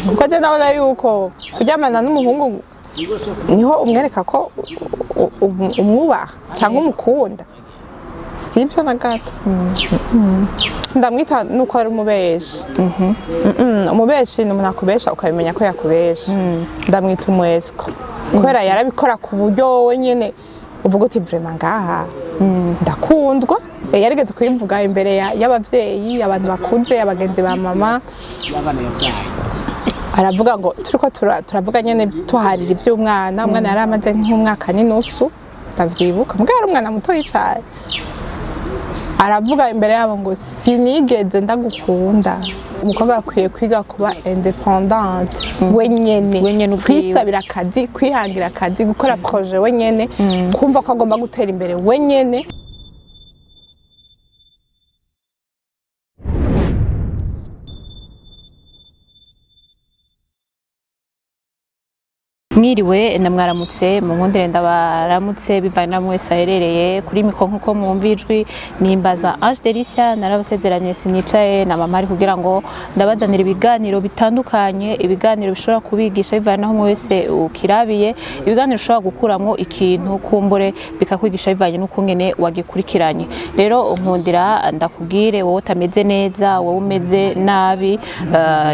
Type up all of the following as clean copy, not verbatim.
kuko je nabona yuko kuryamana n'umuhungu niho umwereka ko umwubaha cyangwa umukunda sibyo na gato. Sindamwita nuko ari umubeshi. Umubeshi ni umuntu akubesha ukabimenya ko yakubesha. Ndamwita umwesiko kubera yarabikora ku buryo wenyine uvuga uti vraiment ngaha ndakundwa. Yarigeze kuyivuga imbere y'abavyeyi, abantu bakuze, abagenzi ba mama. Aravuga ngo turiko turavuga nyene tuharira ivy'umwana, umwana yari amaze nk'umwaka n'inusu ndavyibuka, mbwa ari umwana muto yicaye. Aravuga imbere yabo ngo sinigeze ndagukunda. Umukobwa akwiye kwiga kuba independante wenyene, kwisabira akazi, kwihangira akazi, gukora projet wenyene, kumva ko agomba gutera imbere wenyene. Mwiriwe namwaramutse mu nkundire ndabaramutse bivanye na mwese aherereye kuri mikro nkuko mwumva ijwi nimbaza Ange Delicia. Narabasezeranye sinicaye na mama ari kugira ngo ndabazanira ibiganiro bitandukanye, ibiganiro bishobora kubigisha bivanye naho mwese ukirabiye, ibiganiro bishobora gukuramo ikintu kumbure bikakwigisha bivanye n'ukungene wagikurikiranye. Rero nkundira ndakubwire wowe utameze neza, wowe umeze nabi,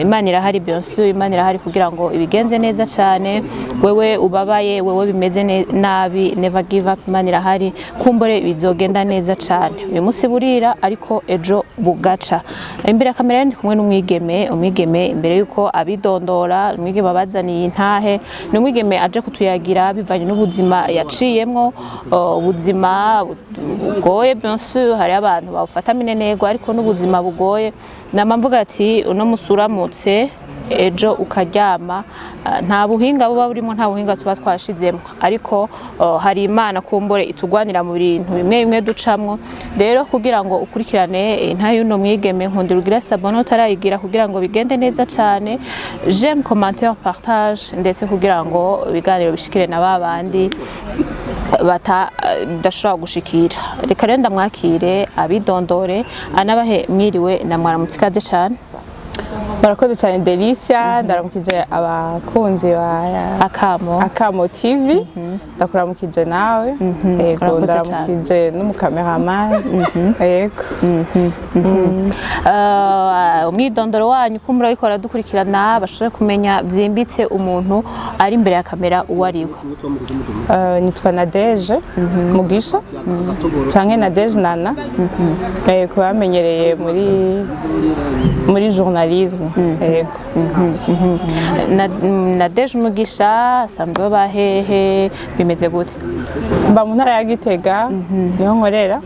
Imana irahari bien sûr, Imana irahari kugira ngo ibigenze neza cyane. Wewe ubabaye, wewe bimeze nabi, never give up, Imana irahari, kumbure bizogenda neza cyane. Uyu munsi burira ariko ejo bugaca. Imbere ya kamera ndi kumwe umwigeme imbere yuko abidondora, umwigeme abazaniye intahe, n'umwigeme aje kutuyagira bivanye n'ubuzima yaciyemwo, ubuzima bugoye bien sûr, hari abantu bafata minenegwa ariko n'ubuzima bugoye. Namamvuga ati uno musuramutse ejo ukaryama, nta buhinga buba burimo, nta buhinga tuba twashizemo, ariko hari Imana kumbure itugwanira mu bintu bimwe ducamwo. Rero kugira ngo ukurikirane nta yuno mwigeme nkundira ugira sabone utarayigira kugira ngo bigende neza cyane, j'aime, commentaire, partage, ndetse kugira ngo ibiganiro bishikire na babandi badashobora gushikira. Reka rero ndamwakire abidondore anabahe mwiriwe namwaramutse ikaze cyane. Barakoze cyane Delicia, ndaramukije abakunzi ba Akamo TV, ndakuramukije nawe, yego ndaramukije n'umukameraman, yego. Umwidondoro wanyu kumbura ariko aradukurikirana bashobora kumenya byimbitse umuntu ari imbere ya kamera uwo ari we. Nitwa Nadege Mugisha canke Nadege Nana, yego bamenyereye muri journalisme. Yego. Nadege Mugisha asanzwe bahehe, bimeze gute? Mba mu ntara ya Gitega, niho nkorera.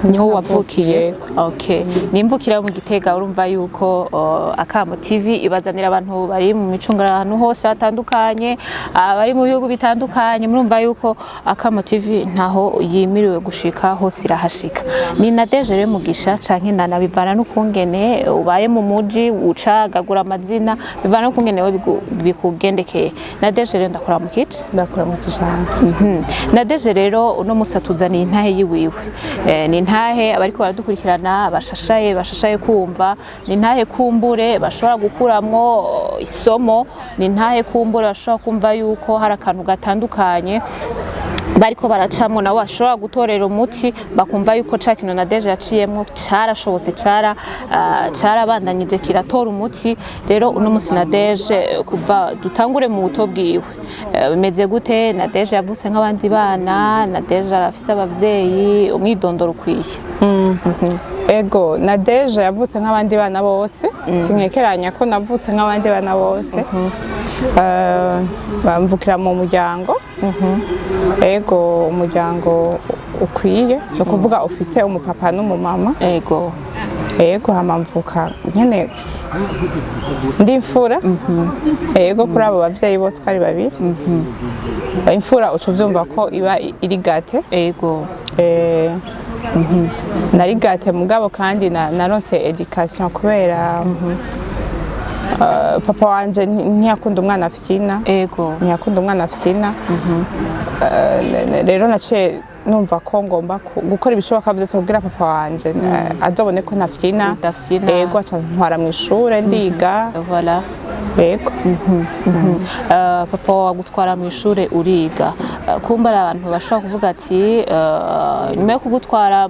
Niho wavukiye? Okay. Nimvukira mu Gitega, urumva yuko Akamo TV ibazanira abantu bari mu micungara ahantu hose hatandukanye, bari mu bihugu bitandukanye. Murumva yuko Akamo TV ntaho yimiriwe gushika hose irahashika. Ni Nadege rero Mugisha canke Nana bivana n'ukungene ubaye mu muji ucagagura amazina, bivana n'ukungene we bikugendekeye. Nadege rero ndakuramukije. Ndakuramukije. Nadege rero uno musatuzaniye intahe yiwiwe. Ni intahe abariko baradukurikirana bashashaye kumva, ni intahe kumbure bashobora gukuramwo isomo, ni intahe kumbure bashobora kumva yuko hari akantu gatandukanye bariko baracamwo nawe ashobora gutorera umuti, bakumva yuko ca kintu Nadege yaciyemwo carashobotse, carabandanyije kiratora umuti. Rero uno musi Nadege kuva dutangure mu buto bwiwe bimeze gute? Nadege yavutse nk'abandi bana, Nadege arafise abavyeyi, umwidondoro ukwiye. Ego, Nadege yavutse nk'abandi bana bose, sinkekeranya ko navutse nk'abandi bana bose. Bamvukira mu muryango, ego umuryango ukwiye, no kuvuga ufise umupapa n'umumama. Ego hamamvuka nyene ndi imfura. Ego kuri abo bavyeyi bose twari babiri. Imfura uco vyumva ko iba iri gate. Ego. Nari gate mugabo kandi naronse education kubera papa wanje ntiyakunda umwana afyina. Ego. Ntiyakunda umwana afyina. Rero naciye numva ko ngomba gukora ibishoboka byose kugira papa wanje azobone ko ntafyina yego aca ntwara mu ishure ndiga voilà yego papa wagutwara mu ishure uriga kumba abantu bashobora kuvuga ati nyuma yo kugutwara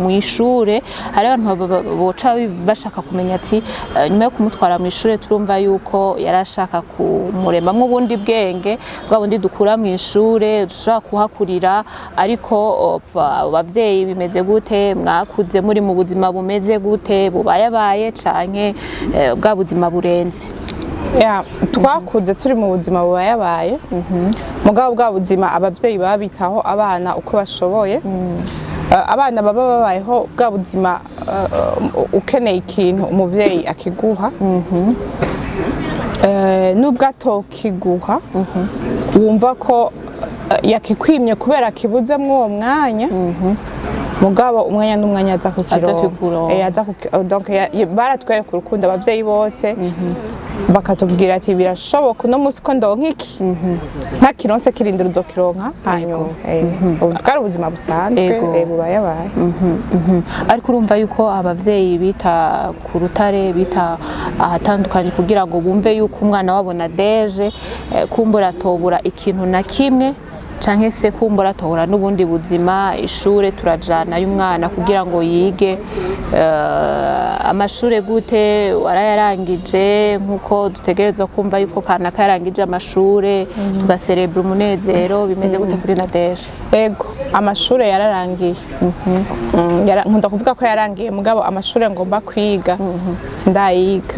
mu ishure hari abantu boca bashaka kumenya ati nyuma yo kumutwara mu ishure turumva yuko yarashaka kumuremamwo ubundi bwenge bwa bundi dukura mu ishure dushobora kuhakurira ariko abavyeyi bimeze gute mwakuze muri mu buzima bumeze gute bubayabaye canke bwa buzima burenze twakuze turi mu buzima bubayabaye mugabo bwa buzima abavyeyi babitaho abana uko bashoboye abana baba babayeho bwa buzima ukeneye ikintu umuvyeyi akiguha nubwo atokiguha wumva ko yakikwimye kubera kibuze mw'uwo mwanya mugabo umwanya n'umwanya aza kukironka donc baratwereka urukundo abavyeyi bose bakatubwira ati birashoboka uno munsi ko ndonka iki nta kironse kirindira uzokironka hanyuma bwari ubuzima busanzwe bubayabaye ariko urumva yuko abavyeyi bita ku rutare bita ahatandukanye kugira ngo bumve yuko umwana wabo Nadege kumbura atobura ikintu na kimwe canke se kumbura tohora n'ubundi buzima ishure turajana y'umwana kugira ngo yige amashure gute warayarangije nkuko dutegerezwa kumva yuko kana karangije amashure tugaserebra umunezero bimeze gute kuri Nadege yego amashure yararangiye nkunda kuvuga ko yarangiye mugabo amashure ngomba kwiga sindayiga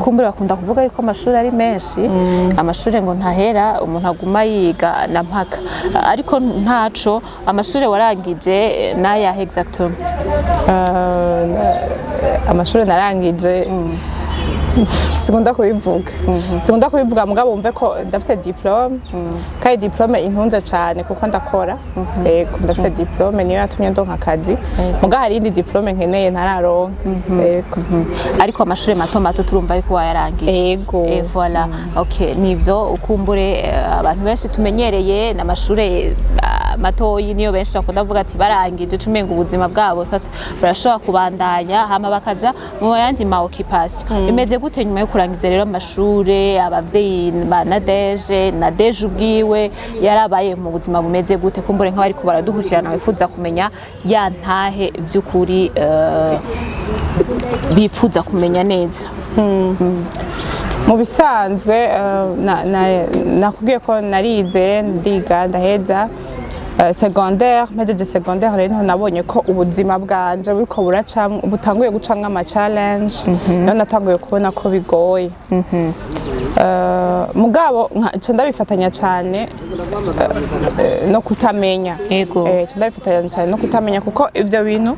kumbura bakunda kuvuga yuko amashure ari menshi amashure ngo ntahera umuntu aguma yiga na ariko ntaco amashure warangije naya exactement amashure narangije sikunda kubivuga mugabo wumve ko ndafite diplome kandi diplome intunze cyane kuko ndakora yego ndafite diplome niyo yatumye ndonka akazi mugabo hari indi diplome nkeneye ntararonka yego ariko amashure mato turumva yuko wayarangiye yego voilà okay nivyo ukumbure abantu benshi tumenyereye n'amashure matoyi niyo benshi bakunda kuvuga ati barangije tumenga ubuzima bwabo sasa barashobora kubandanya hama bakaja mu yandi ma occupation imeze gute nyuma yo kurangiza rero amashure abavyeyi ba Nadege ubwiwe yarabaye mu buzima bumeze gute kumbure nk'abari ko baraduhurikirana bifuza kumenya ya ntahe vy'ukuri bifuza kumenya neza mu bisanzwe nakubwiye ko narize ndiga ndaheza secondaire mpejeje secondaire rero nabonye ko ubuzima bwanje buriko butanguye gucamwa ama challenge none natanguye kubona ko bigoye mugabo nca ndabifatanya cyane no kutamenya nca ndabifatanya cyane no kutamenya kuko ibyo bintu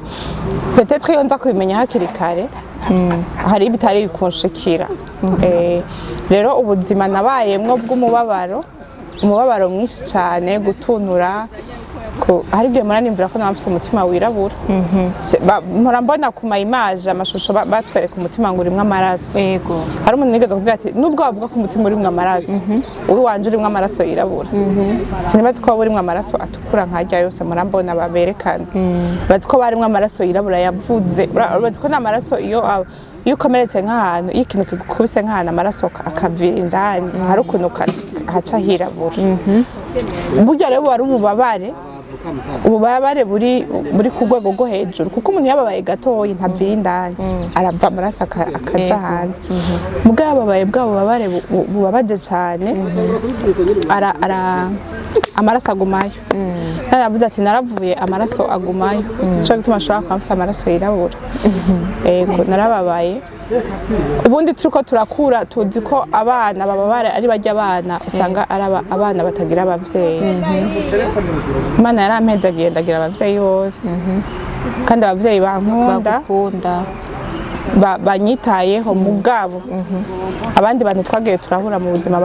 peut-être iyo nza kubimenya hakiri kare hari bitari bikunshikira rero ubuzima nabayemwo bw'umubabaro mwinshi cyane gutunura hari igihe muranimvira ko nabafise umutima wirabura mpora mbona ku ma image amashusho batwereka umutima ngo urimwo amaraso hari umuntu nigeze kuvuga ati nubwo bavuga ko umutima urimwo amaraso uri wanje urimwo amaraso yirabura sinibazi ko urimwo amaraso atukura nkajya yose murambona baberekana bazi ko barimwo amaraso yirabura yavuze bazi ko n'amaraso iyo ukomeretse nk'ahantu iyo ikintu kigukubise nk'ahantu amaraso akavira indani hari ukuntu haca hirabura burya rero wari ububabare buri ku rwego rwo hejuru kuko umuntu yababaye gatoya ntavira indani arava amaraso akaja hanze mugabo yababaye bwa bubabare bubabaje cyane amaraso agumayo naravuze ati naravuye amaraso agumayo cyo gituma ashobora kuba afite amaraso yirabura yego narababaye ubundi turiko turakura tuzi ko abana bababara ari barya abana usanga ari abana batagira abavyeyi Imana yarampezagiye ndagira abavyeyi bose kandi abavyeyi bankunda banyitayeho mugabo abandi bantu twagiye turahura mu buzima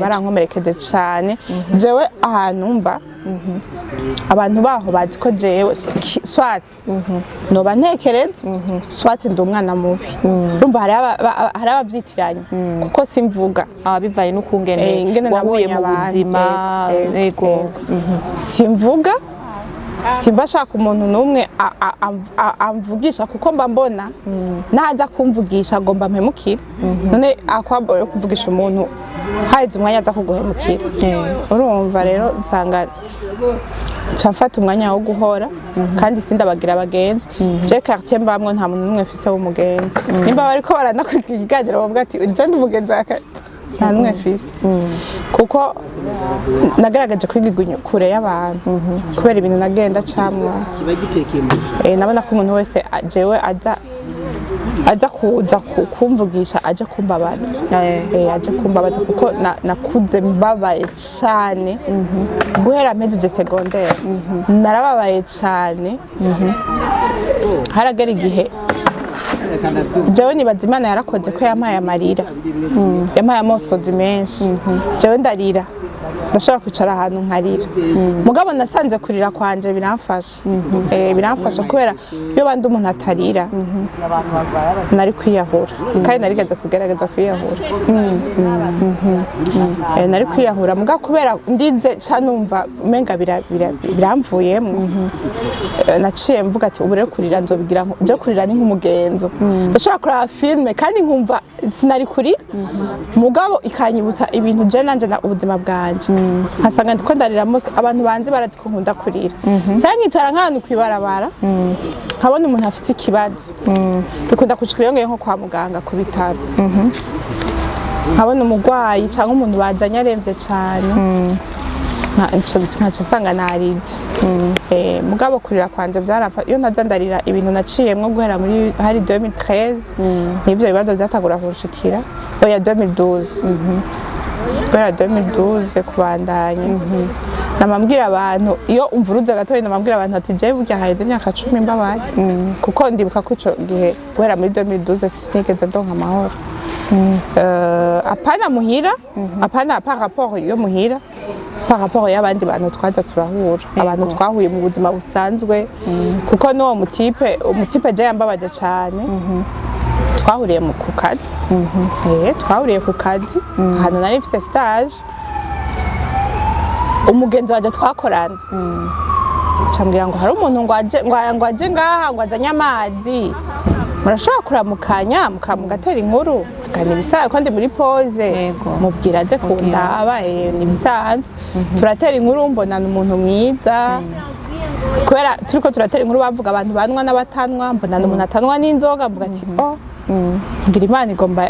barankomerekeje cyane jewe ahantu mba abantu baho bazi ko jewe swat noba ntekereza swat ndi umwana mubi urumva hari abavyitiranye kuko simvuga bivaye n'ukungene wahuye mu buzima yego simvuga simba shaka umuntu numwe amvugisha kuko mba mbona naza kumvugisha agomba mpemukira none akwabore kuvugisha umuntu haize umwanya aza kuguhemukira urumva rero nsanga camfata umwanya wo guhora kandi sindabagira abagenzi je quartier mbamwe nta muntu numwe fise w'umugenzi nimba bariko baranakurikira ikiganiro bavuga ati uje ndi umugenzi wake nta numwe fise kuko nagaragaje kwiga kure y'abantu kubera ibintu nagenda camwa nabona ko umuntu wese jewe aza kuza kumvugisha aje kumbabaza aje kumbabaza kuko nakuze mbabaye cyane guhera mpejeje secondaire narababaye cyane haragera igihe jewe nibaza Imana yarakoze ko yampaye amarira yampaye amosozi menshi jewe ndarira ndashobora kwicara ahantu nkarira mugabo nasanze kurira kwanje biramfasha kubera iyo bandi umuntu atarira nari kwiyahura kandi narigeze kugerageza kwiyahura nari kwiyahura mugabo kubera ndize canumva umenga biramvuyemo naciye mvuga ati ubu rero kurira nzobigira je kurira ni nk'umugenzo ndashobora kuraba filme kandi nkumva sinari kurira mugabo ikanyibutsa ibintu je nanje na ubuzima bwanje nkasanga ndiko ndarira mose abantu banzi barazi ko nkunda kurira cyangwa nkicara nk'ahantu kwibarabara nkabona umuntu afise ikibazo bikunda kucikira yongeye nko kwa muganga ku bitaro nkabona umugwayi cyangwa umuntu bazanye aremvye cyane nkaca sanga narize mugabo kurira kwanje byaramfa iyo naza ndarira ibintu naciyemwo guhera muri hari 2013 nibyo bibazo byatagura kunshikira oya 2012 guhera 2012 kubandanya namambwira abantu iyo umvuruze gatoyi namambwira abantu ati je burya haheze imyaka 10 mbabaye kuko ndibuka ko ico gihe guhera muri 2012 sinigeze ndonka amahoro apana muhira apana par rapport yo muhira par rapport y'abandi bantu twaza turahura abantu twahuye mu buzima busanzwe kuko no umutipe je yambabaje cyane twahuriye ku kazi twahuriye ku kazi ahantu nari mfise stage umugenzi waje twakorana acambwira ngo hari umuntu ngo aje ngaha ngo azanye amazi murashobora kuramukanya mugatera inkuru mvugana ibisanzwe ko ndi muri pause mubwira aze kundaba ni ibisanzwe turatera inkuru mbonana umuntu mwiza kubera turiko turatera inkuru bavuga abantu banwa n'abatanwa mbonana umuntu atanwa n'inzoga mvuga ati ngira Imana igomba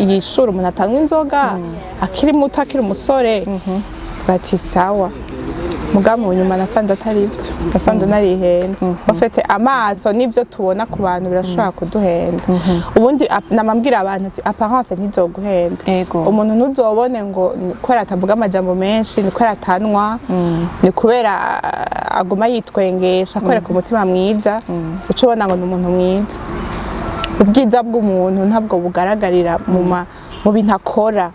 yishura umuntu atanwa inzoga akiri muto akiri umusore mvuga ati sawa mugabo nyuma nasanze atari ivyo nasanze narihenze bafite amaso nivyo tubona ku bantu birashobora kuduhenda ubundi namambwira abantu ati apparence ntizoguhenda umuntu ntuzobone ngo kwera atavuga amajambo menshi ni kwera atanwa ni kubera aguma yitwengesha kwereka umutima mwiza ucubona ngo ni umuntu mwiza ubwiza bw'umuntu ntabwo bugaragarira mu bintu akora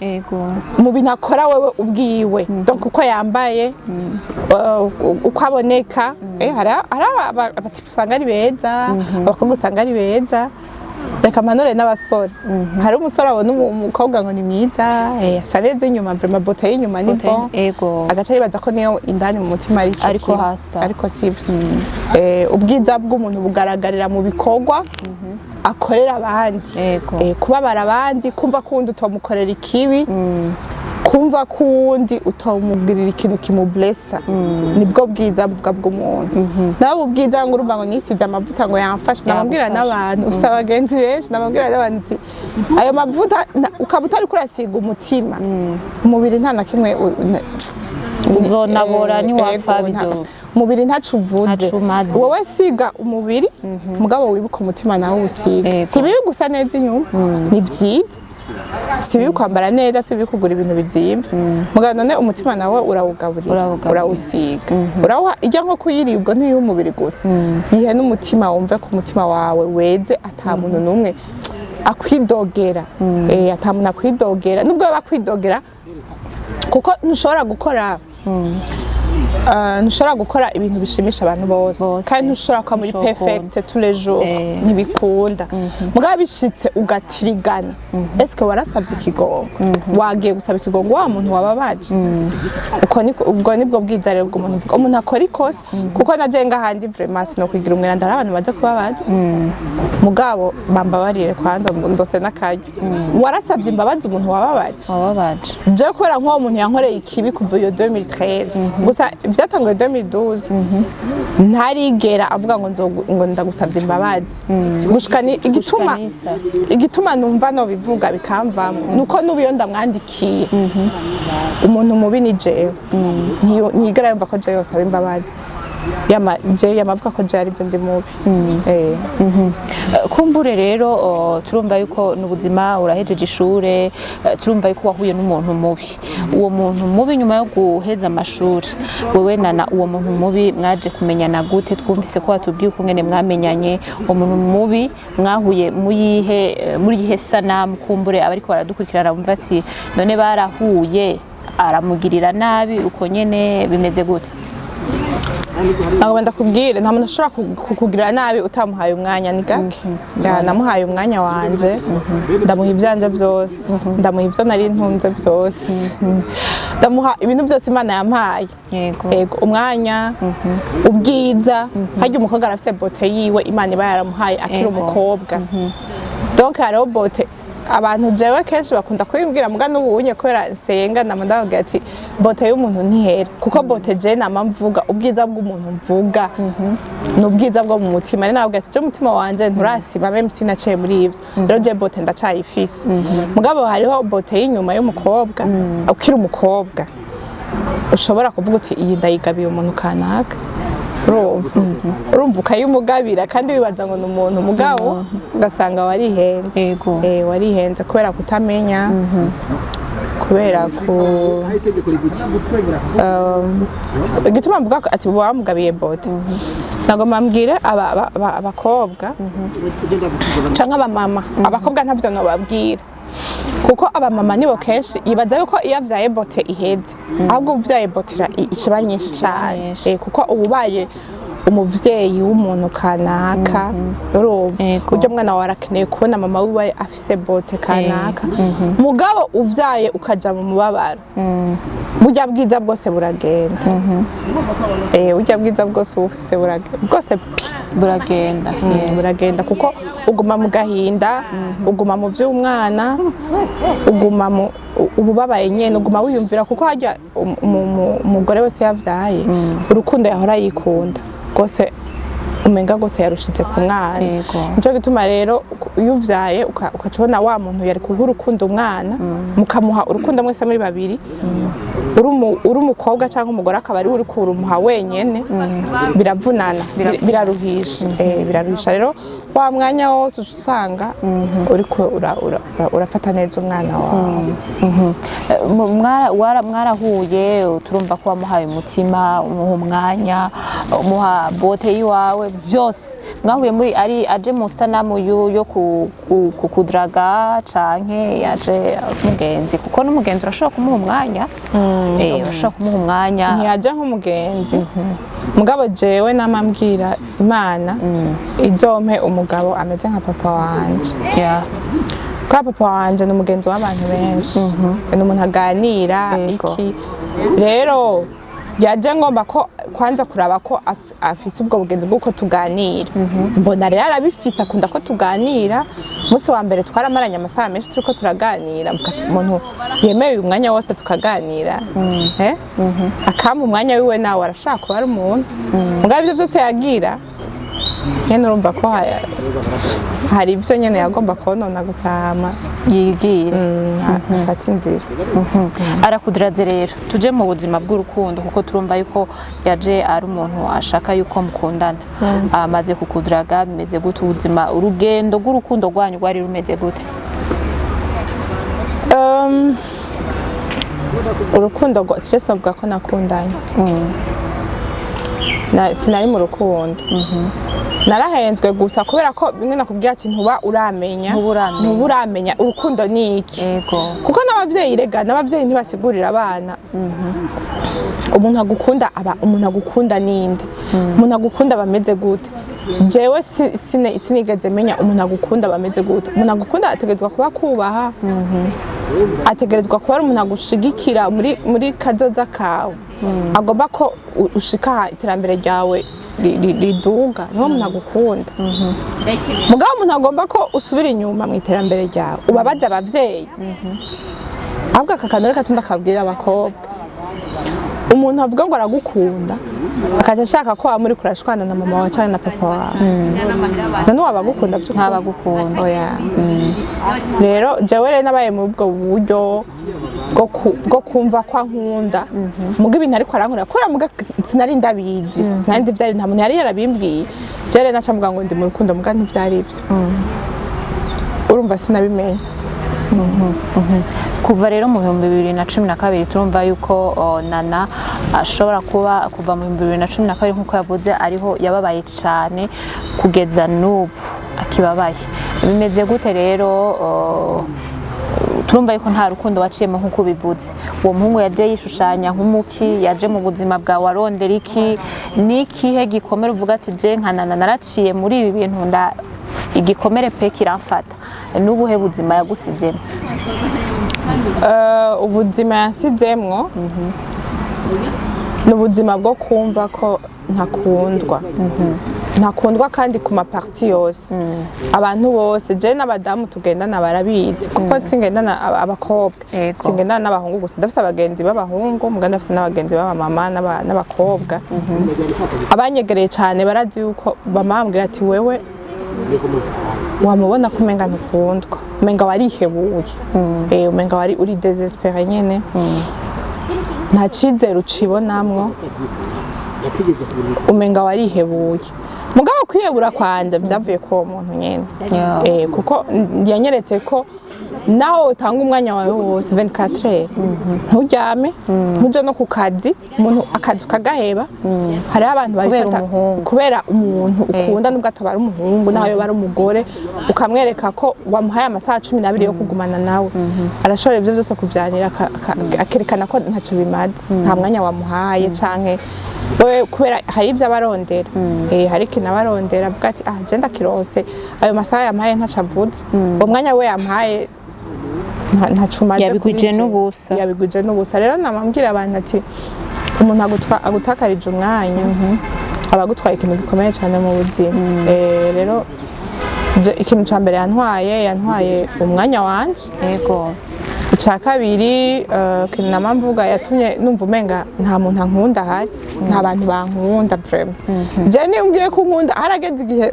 mu bintu akora wewe ubwiwe donc uko yambaye uko aboneka hari abatipu usanga ari beza abakobwa usanga ari beza reka manore n'abasore hari umusore abona umukobwa ngo ni mwiza asa neza inyuma vraiment beauté y'inyuma ni bon agaca yibaza ko niyo indani mu mutima ariko sivyo ubwiza bw'umuntu bugaragarira mu bikorwa akorera abandi kubabara abandi kumva kundi utomukorera ikibi kumva kundi utomugirira ikintu kimublessa nibwo bwiza mvuga bw'umuntu nawe ubwiza ngo urumva ngo nisize amavuta ngo yamfashe namubwira n'abantu ufite abagenzi benshi namubwira n'abantu ati ayo mavuta ukaba utari kurasiga umutima umubiri nta na kimwe uzonabora niwapfa byo umubiri ntacu uvuze wowe siga umubiri mugabo wibuka umutima nawe usiga si bibi gusa neza inyuma ni byiza si bibi kwambara neza, si bibi kugura ibintu bizimvye, mugabo none umutima nawe urawugaburira, urawusiga, urawa ijya nko kuyiribwa ntiyiha umubiri gusa, yihe n'umutima, wumve ku mutima wawe weze, ata muntu n'umwe akwidogera, ata muntu akwidogera, nubwo baba kwidogera kuko ntushobora gukora ibintu bishimisha abantu bose, kandi ntushobora kuba muri perfect tous les jours, ntibikunda, mugabo bishitse ugatirigana, eske warasavye ikigongo, wagiye gusaba ikigongo wa muntu wababaje, ubwo nibwo bwiza rero bw'umuntu, umuntu akora ikosa, kuko naje ngahandi vraiment no kugira umwiranda ari abantu baza kubabaza, mugabo bambabarire kwanza ndose n'akaryo, warasavye imbabazi umuntu wababaje, je kubera nk'uwo muntu yankoreye ikibi kuva iyo 2013 gusa byatanguye 2012, ntarigera avuga ngo ndagusabye imbabazi, gushika ni igituma numva no bivuga bikamvamo nuko nubiyo ndamwandikiye, umuntu mubi ni jewe, ntiyigera yumva ko jewe yosaba imbabazi, yamavuga ko jewe ari je ndi mubi. Kumbure rero turumva yuko n'ubuzima urahejeje ishure, turumva yuko wahuye n'umuntu mubi, uwo muntu mubi nyuma yo guheza amashuri wewe nana uwo muntu mubi mwaje kumenyana gute? Twumvise ko watubwiye ukungene mwamenyanye, uwo muntu mubi mwahuye muri ihe sanamu, kumbure abariko baradukurikirana bumva ati none barahuye aramugirira nabi uko nyene bimeze gute? Ntabwo ndakubwire, nta muntu ashobora kukugirira nabi utamuhaye umwanya, ni gake. Namuhaye umwanya wanje, ndamuha ibyanje byose, ndamuha ibyo nari ntunze byose, ndamuha ibintu byose Imana yampaye, yego umwanya, ubwiza, harya umukobwa arafite bote yiwe Imana iba yaramuhaye akiri umukobwa, donc hariho bote abantu jewe kenshi bakunda kubimbwira, muga n'ubunye kubera nsenga ndavuga ati bote y'umuntu ntihera, kuko bote je nama mvuga ubwiza bw'umuntu mvuga n'ubwiza bwo mu mutima, ari navuga ati je umutima wanje nturasiba meme sinaciye muri ivyo, rero je bote ndacayifise, mugabo hariho bote y'inyuma y'umukobwa, ukiri umukobwa ushobora kuvuga uti iyi ndayigabiye umuntu kanaka, urumva ukayimugabira kandi wibaza ngo ni umuntu, mugabo ugasanga warihenze, warihenze kubera kutamenya, kubera igituma mvuga ati wamugabiye bote, ntabwo mbabwire abakobwa canke abamama, abakobwa ntavyo nobabwira, kuko abamama nibo kenshi yibaza yuko iyo avyaye bote iheze, ahubwo uvyaye bote ikiba nyinshi cyane, kuko ububaye umuvyeyi w'umuntu kanaka, uryo mwana wawe arakeneye kubona mama wiwe afise bote kanaka, mugabo uvyaye ukaja mu mubabaro, burya bwiza bwose buragenda, burya bwiza bwose ufise buragenda, kuko uguma mu gahinda, uguma mu vy'umwana, uguma mu ububabaye nyene, uguma wiyumvira, kuko harya umugore wese yavyaye urukundo yahora yikunda gose, umenga gose yarushitse ku mwana, nico gituma rero iyo uvyaye ukacibona wa muntu yari kuha urukundo umwana, mukamuha urukundo mwese muri babiri, uri umukobwa cyangwa umugore akaba ari uri kurumuha wenyene, biravunana, biraruhisha, biraruhisha rero wa mwanya wose usanga uriko urafata neza umwana wawe. Mwarahuye, turumva ko wamuhaye umutima, umuha umwanya, umuha bote yiwawe, byose mwahuye muri ari aje mu sanamu yo kukudraga canke yaje mugenzi, kuko n'umugenzi urashobora kumuha umwanya, urashobora kumuha umwanya, ntiyaje nk'umugenzi, mugabo jewe namambwira Imana izompe umugabo ameze nka papa wanje, kwa papa wanje ni umugenzi w'abantu benshi, ni umuntu aganira iki, rero yaje ngomba ko kwanza kuraba ko afise ubwo bugenzi bw'uko tuganira, mbona rero arabifise, akunda ko tuganira, umunsi wa mbere twaramaranye amasaha menshi turiko turaganira, mukati umuntu yemeye umwanya wose tukaganira, akamba umwanya wiwe nawe arashaka kuba ari umuntu, mugabo ivyo vyose yagira nyene urumva ko hari ivyo nyene yagomba konona gusama yigira, afata inzira. Arakudiraze rero, tuje mu buzima bw'urukundo, kuko turumva yuko yaje ari umuntu ashaka yuko mukundana, amaze kukudiraga bimeze gute ubuzima, urugendo rw'urukundo rwanyu rwari rumeze gute? urukundo stress navuga ko nakundanye sinari mu rukundo narahenzwe gusa kubera ko bimwe nakubwira ati ntuba uramenya urukundo ni iki kuko n'abavyeyi rega n'abavyeyi ntibasigurira abana umuntu agukunda ninde umuntu agukunda bameze gute jewe sinigeze menya umuntu agukunda bameze gute umuntu agukunda ategerezwa kuba kubaha ategerezwa kuba ari umuntu agushigikira muri kazoza kawe agomba ko ushika iterambere ryawe riduga niho umuntu agukunda mugabo umuntu agomba ko usubira inyuma mu iterambere ryawe ubabaza abavyeyi ahubwo aka kantu reka ndakabwira abakobwa umuntu avuga ngo aragukunda akaja ashaka ko muri kurashwana na mama wawe cyangwa na papa wawe none wabagukunda ntabagukunda oya rero jewe rero nabaye mu bwo buryo bwo kumva ko ankunda muga ibintu ariko arankunda kubera muga sinari ndabizi sinari nzi vyari nta muntu yari yarabimbwiye jewe naca muga ngo ndi mu rukundo muga ntivyari ivyo urumva sinabimenye kuva rero mu 2012 turumva yuko Nana ashobora kuva mu 2012 nkuko yavuze ariho yababaye cyane kugeza n'ubu akibabaye bimeze gute rero turumva yuko nta rukundo waciyemo nkuko bivuze uwo muhungu yaje yishushanya nk'umuki yaje mu buzima bwawe arondera iki nikihe gikomere uvuga ati je nka Nana naraciye muri ibi bintu igikomere pe kiramfata n'ubuhe buzima yagusizemo ubuzima yasizemwo ni ubuzima bwo kumva ko ntakundwa kandi ku maparti yose abantu bose je n'abadamu tugendana barabizi kuko singendana abakobwa singendana n'abahungu gusa ndafise abagenzi b'abahungu muga ndafise n'abagenzi b'abamama n'abakobwa abanyegereye cyane barazi yuko bamambwira ati wewe wamubona ko umenga ntukundwa umenga warihebuye umenga wari uri désespéré nyene nta cyizere ucibonamwo umenga warihebuye mugabo kwiyebura kwanje byavuye ko umuntu nyene kuko yanyeretse ko naho utanga umwanya wawe wose 24 heures nturyame ntuje no ku kazi umuntu akazi kagaheba hari abantu babifata kubera umuntu ukunda nubwo atabara umuhungu naho yo bari umugore ukamwereka ko wamuhaye amasaha 12 yo kugumana nawe arashobora ibyo byose kuvyanira akerekana ko ntacyo bimaze nta mwanya wamuhaye canke kubera hari ibyo abarondera hari ikintu abarondera avuga ati je ndakirose ayo masaha yampaye ntacavuze uwo mwanya we yampaye ntacumaze yabiguje n'ubusa rero namambwira abantu ati umuntu agutakarije umwanya abagutwaye ikintu gikomeye cyane mu buzima rero ikintu cya mbere yantwaye umwanya wanje icya kabiri ikintu namamvuga yatumye numva umenga nta muntu ankunda ahari nta bantu bankunda vraiment je nimbwiye ko nkunda harageze igihe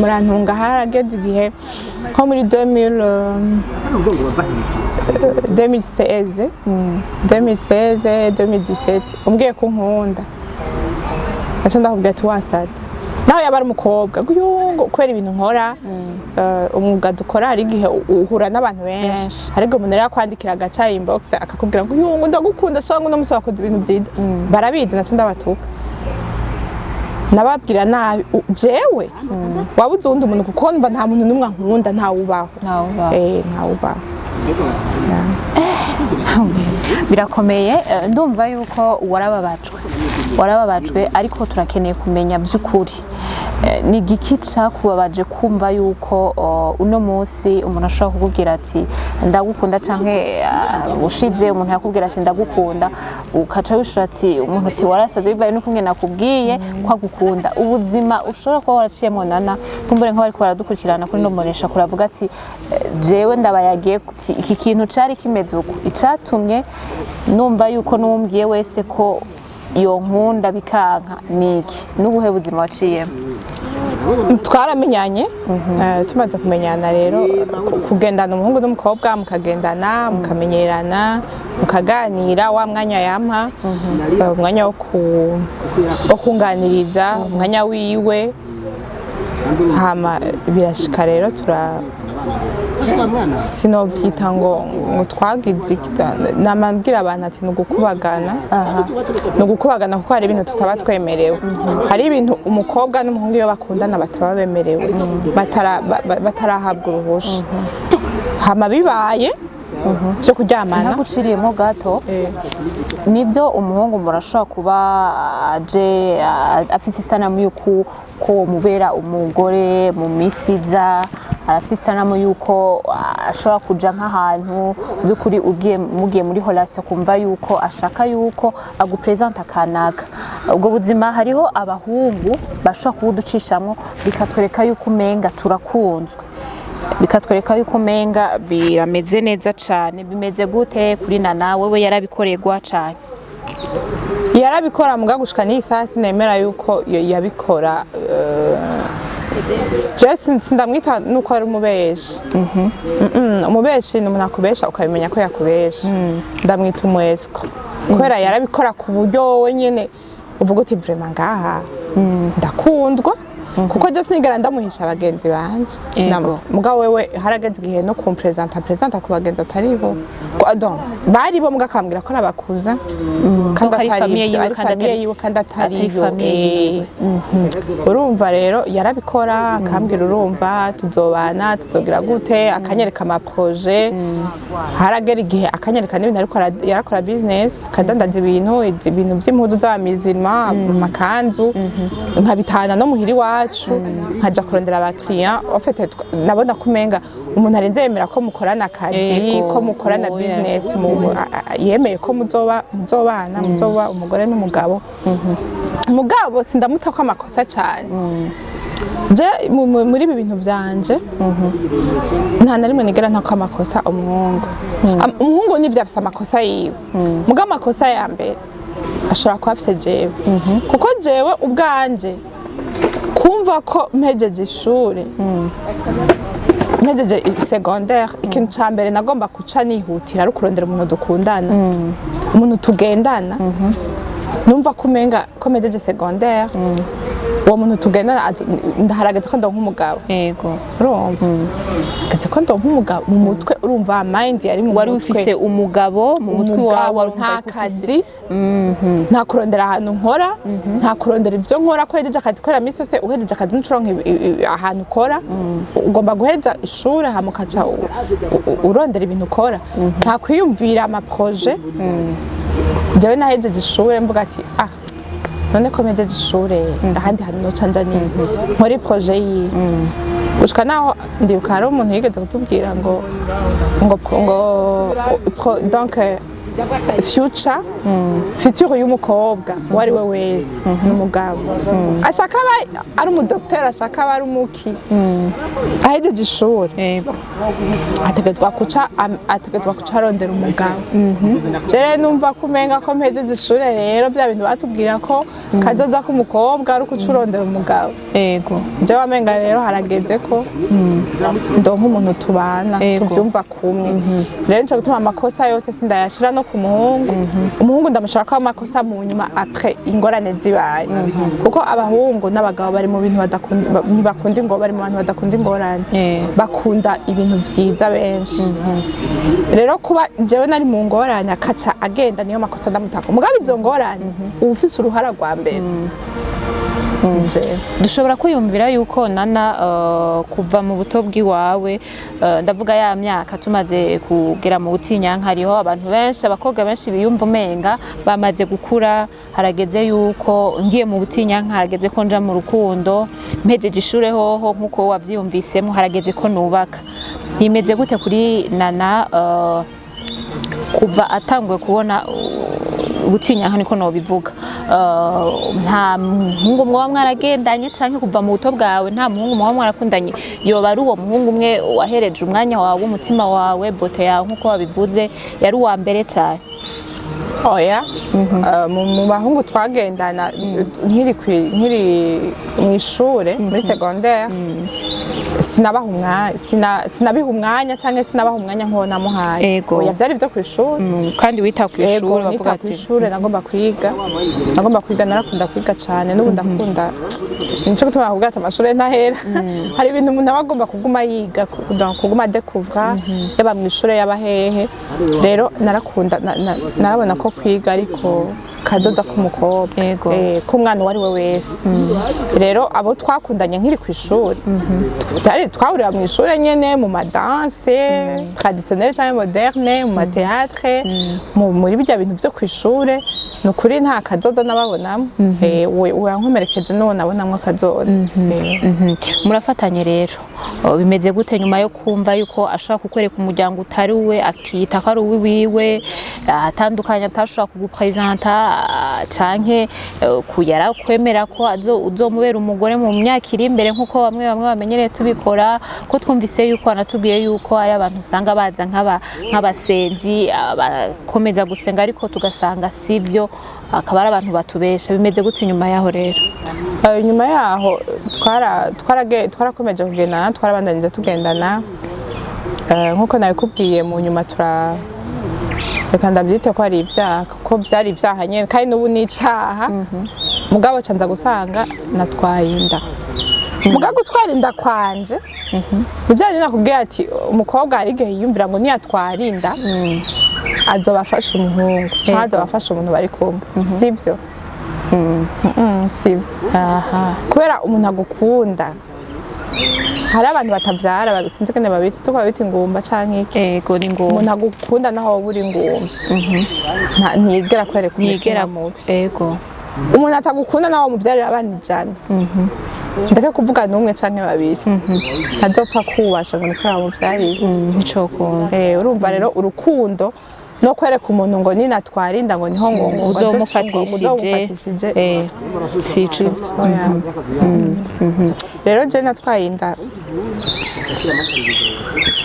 murantunga harageze igihe nko muri 2016 2017 umbwiye ko nkunda naca ndakubwira ati wasate naho yaba ari umukobwa ngo kubera ibintu nkora umwuga dukora hari igihe uhura n'abantu benshi ariko umuntu rero akwandikira agaca inbox akakubwira ngo yungu ndagukunda cyangwa uno musi wakoze ibintu byiza barabizi naca ndabatuka nababwira nabi jewe wabuze undi umuntu kuko numva nta muntu numwe nkunda ntawubaho ntawubaho birakomeye ndumva yuko warababajwe ariko turakeneye kumenya by'ukuri ni igiki cakubabaje kumva yuko uno munsi umuntu ashobora kukubwira ati ndagukunda canke ushize umuntu yakubwira ati ndagukunda ukaca wishura ati umuntu ati warasaze bivaye nuko ngene nakubwiye ko agukunda ubuzima ushobora kuba waraciyemo Nana kumbure nk'abari baradukurikirana kuri nomoresha kuravuga ati jewe ndabayagiye iki kintu cari kimeze uko icatumye numva yuko numbwiye wese ko iyo nkunda bikanka niki n'ubuhe buzima waciyemo twaramenyanye tumaze kumenyana rero kugendana umuhungu n'umukobwa mukagendana mukamenyerana mukaganira wa mwanya yampa umwanya wo kunganiriza umwanya wiwe hama birashika rero sinovyita ngo twagize namambwira abantu ati nugukubagana nugukubagana kuko hari ibintu tutaba twemerewe hari ibintu umukobwa n'umuhungu iyo bakundana bataba bemerewe batarahabwa uruhusha hama bibaye cyo kuryamana naguciriyemo gato nibyo umuhungu murashobora kuba aje afise isanamu yuko mubera umugore mu misiza arafise isanamu yuko ashobora kuja nk'ahantu by'ukuri mugiye muri relation kumva yuko ashaka yuko agupresenta kanaka ubwo buzima hariho abahungu bashobora kubuducishamwo bikatwereka yuko umenga turakunzwe bikatwereka yuko umenga birameze neza cyane bimeze gute kuri Nana wewe yarabikorerwa cyane yarabikora muga gushika ni isasi nemera yuko yabikora sindamwita nuko ari umubeshi umubeshi ni umuntu akubesha ukabimenya ko yakubesha ndamwita umwesiko kubera yarabikora ku buryo wenyine uvuga uti vraiment ngaha ndakundwa kuko je sinigera ndamuhisha abagenzi banje mugabo wewe harageze igihe no kumpresenta ku bagenzi ataribo bari bo muga akambwira ko nabakuza kandi atari famiye yiwe kandi atariyo urumva rero yarabikora akambwira urumva tuzobana tuzogira gute akanyereka ama projet haragera igihe akanyereka n'ibintu ariko yarakora business akadandaza ibintu by'impuzu z'abamizima amakanzu nkabitana no muhiri wa nkaja kurondera abakiriya ofete nabona kumenga umuntu arenze yemera ko mukorana akazi ko mukorana business yemeye ko muzobana muzoba umugore n'umugabo mugabo sindamuta ko amakosa cyane je muri ibi bintu byanje nta na rimwe nigera ntako amakosa umuhungu nivyo afise amakosa yiwe mugabo amakosa ya mbere ashobora kuba afise jewe kuko jewe ubwanje kumva ko mpejeje ishure mpejeje secondaire ikintu ca mbere nagomba kuca nihutira ari kurondera umuntu dukundana umuntu tugendana numva kumenga ko mpejeje secondaire uwo muntu tugendana ndaharageze ko ndonka umugabo yego urumva getse ko ndonka umugabo mu mutwe urumva mind yari mu mutwe wari ufise umugabo mu mutwe wawe nta kazi nta kurondera ahantu nkora nta kurondera ibyo nkora ko hejeje akazi kora misi yose uhejeje akazi n'ucuronka ahantu ukora ugomba guheza ishuri hamukaca urondera ibintu ukora nta kwiyumvira ama projet jewe nahejeje ishuri mvuga ati none ko mpejeje ishure ahandi hantu noca nja ni nkora projet yi gushika naho ndibuka hari umuntu yigeze kutubwira ngo donc future y'umukobwa wari we wese n'umugabo ashaka ari umudokiteri ashaka ari umuki ahejeje ishuri ategetswe kuca arondera umugabo jere numva kumenga ko mpejeje ishuri rero bya bintu batubwira ko kazoza k'umukobwa ari ukuca urondera umugabo je wamenga rero harageze ko ndonka umuntu tubana tuvyumva kumwe rero nco gutuma amakosa yose sindayashira no ku umuhungu ndamushaka amakosa mu nyuma après ingorane zibaye kuko abahungu n'abagabo bari mu bintu ntibakunda ngo bari mu bantu badakunda ingorane bakunda ibintu vyiza benshi rero kuba jewe nari mu ngorane akaca agenda niyo makosa ndamutaka mugabo izo ngorane ufise uruhara rwa mbere dushobora kwiyumvira yuko Nana kuva mu buto bw'iwawe ndavuga ya myaka tumaze kugera mu butinyanka hariho abantu benshi abakobwa benshi biyumva umenga bamaze gukura harageze yuko ngiye mu butinyanka harageze ko nja mu rukundo mpejeje ishure hoho nkuko wavyiyumvisemo harageze ko nubaka bimeze gute kuri Nana kuva atangwe kubona ubutinyanka niko no bivuga nta muhungu mwe mwaragendanye canke kuva mu buto bwawe nta muhungu mwe mwarakundanye yoba ari uwo muhungu umwe wahereje umwanya wawe umutima wawe bote yawe nkuko wabivuze yari uwa mbere cyane oya mu bahungu twagendana nkiri mu ishure muri secondaire sinabiha umwanya cyangwa sinabaha umwanya nk'uwo namuhaye oya byari byo ku ishuri kandi wita ku ishuri bavuga ati ishuri nagomba kwiga narakunda kwiga cyane n'ubu ndakunda nico gutuma bavuga ati amashuri ntahera hari ibintu umuntu aba agomba kuguma yiga kuguma découvrir yaba mu ishuri yaba hehe rero narakunda narabona ko kwiga ariko kadoza k'umukobwa k'umwana uwo ari we wese rero abo twakundanye nkiri ku ishuri twahurira mu ishuri nyene mu madanse traditionnelle cyangwa moderne mu mateatre muri bijya bintu byo ku ishuri ni ukuri nta kadoza nababonamo wankomerekeje n'uwo nabonamo akadoza murafatanye rero bimeze gute nyuma yo kumva yuko ashobora kukwereka umuryango utari uwe akita ko ari uwiwe atandukanye atashobora kugupresenta canke kuyara kwemera ko uzomubera umugore mu myaka iri imbere nkuko bamwe bamenyereye tubikora ko twumvise yuko anatubwiye yuko ari abantu usanga baza nk'abasenzi bakomeza gusenga ariko tugasanga sivyo akaba ari abantu batubesha bimeze gute nyuma yaho rero nyuma yaho twarakomeje kugendana twarabandanije tugendana nkuko nabikubwiye mu nyuma reka ndabyite ko ari ibyaha ko byari ibyaha nyine kandi n'ubu ni icaha mugabo canza gusanga natwaye inda mugabo gutwara inda kwanje nibyo nakubwiye ati umukobwa hari igihe yiyumvira ngo niyatwara inda azobafasha umuhungu cyangwa azobafasha umuntu bari kumwe sibyo sibyo kubera umuntu agukunda hari abantu batavyara babisinze kene babitse tuko babita ingumba canke iki ego ni ngumba umuntu agukunda naho buri ingumba ntiyigera kwereka umutima mubi ego umuntu atagukunda naho muvyarira abana ijana ndeke kuvuga n'umwe canke babiri ntazopfa kubasha ngo nikora muvyarire nicokunda urumva rero urukundo no kwereka umuntu ngo ninatwara inda ngo niho ngo uzomufatishije sico rero je natwaye inda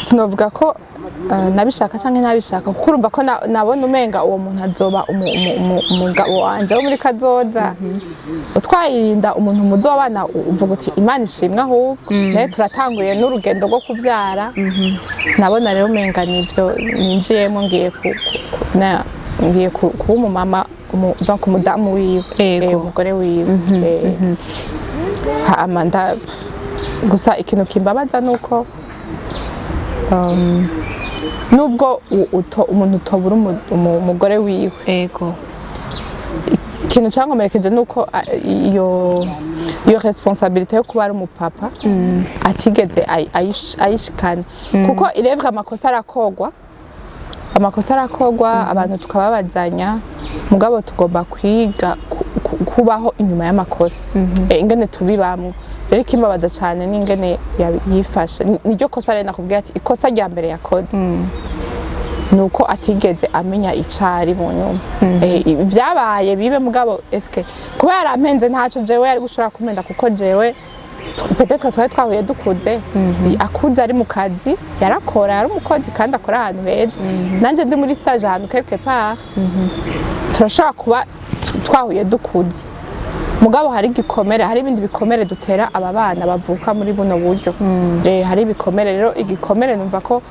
sinovuga ko nabishaka cyangwa ntabishaka kuko urumva ko nabona umenga uwo muntu azoba umugabo wanje wo muri kazoza utwayirinda umuntu muzobana uvuga uti Imana ishimwe ahubwo naye turatanguye n'urugendo rwo kuvyara nabona rero umenga nivyo ninjiyemo ngiye kuba umumama donc umudamu wiwe umugore wiwe gusa ikintu kimbabaza nuko nubwo umuntu utobura umugore wiwe ikintu cyankomerekeje nuko iyo responsabilité yo kuba ari umupapa atigeze ayishikana kuko irevwa amakosa arakogwa abantu tukababazanya mugabo tugomba kwiga kubaho inyuma y'amakosa ingene tubibamwe rero kimbabaza cyane n'ingene yifashe niryo kosa rero nakubwiye ati ikosa rya mbere yakoze nuko atigeze amenya icari mu nyuma byabaye bibe mugabo eske kuba yarampenze ntaco jewe yari gushobora kumenda kuko jewe peut-être twari twahuye dukuze akuze ari mu kazi yarakora yari umukozi kandi akora ahantu heza nanje ndi muri stage ahantu quelque part turashaka kuba twahuye dukuze mugabo hari igikomere hari ibindi bikomere dutera aba bana bavuka muri buno buryo hari ibikomere rero igikomere numva ko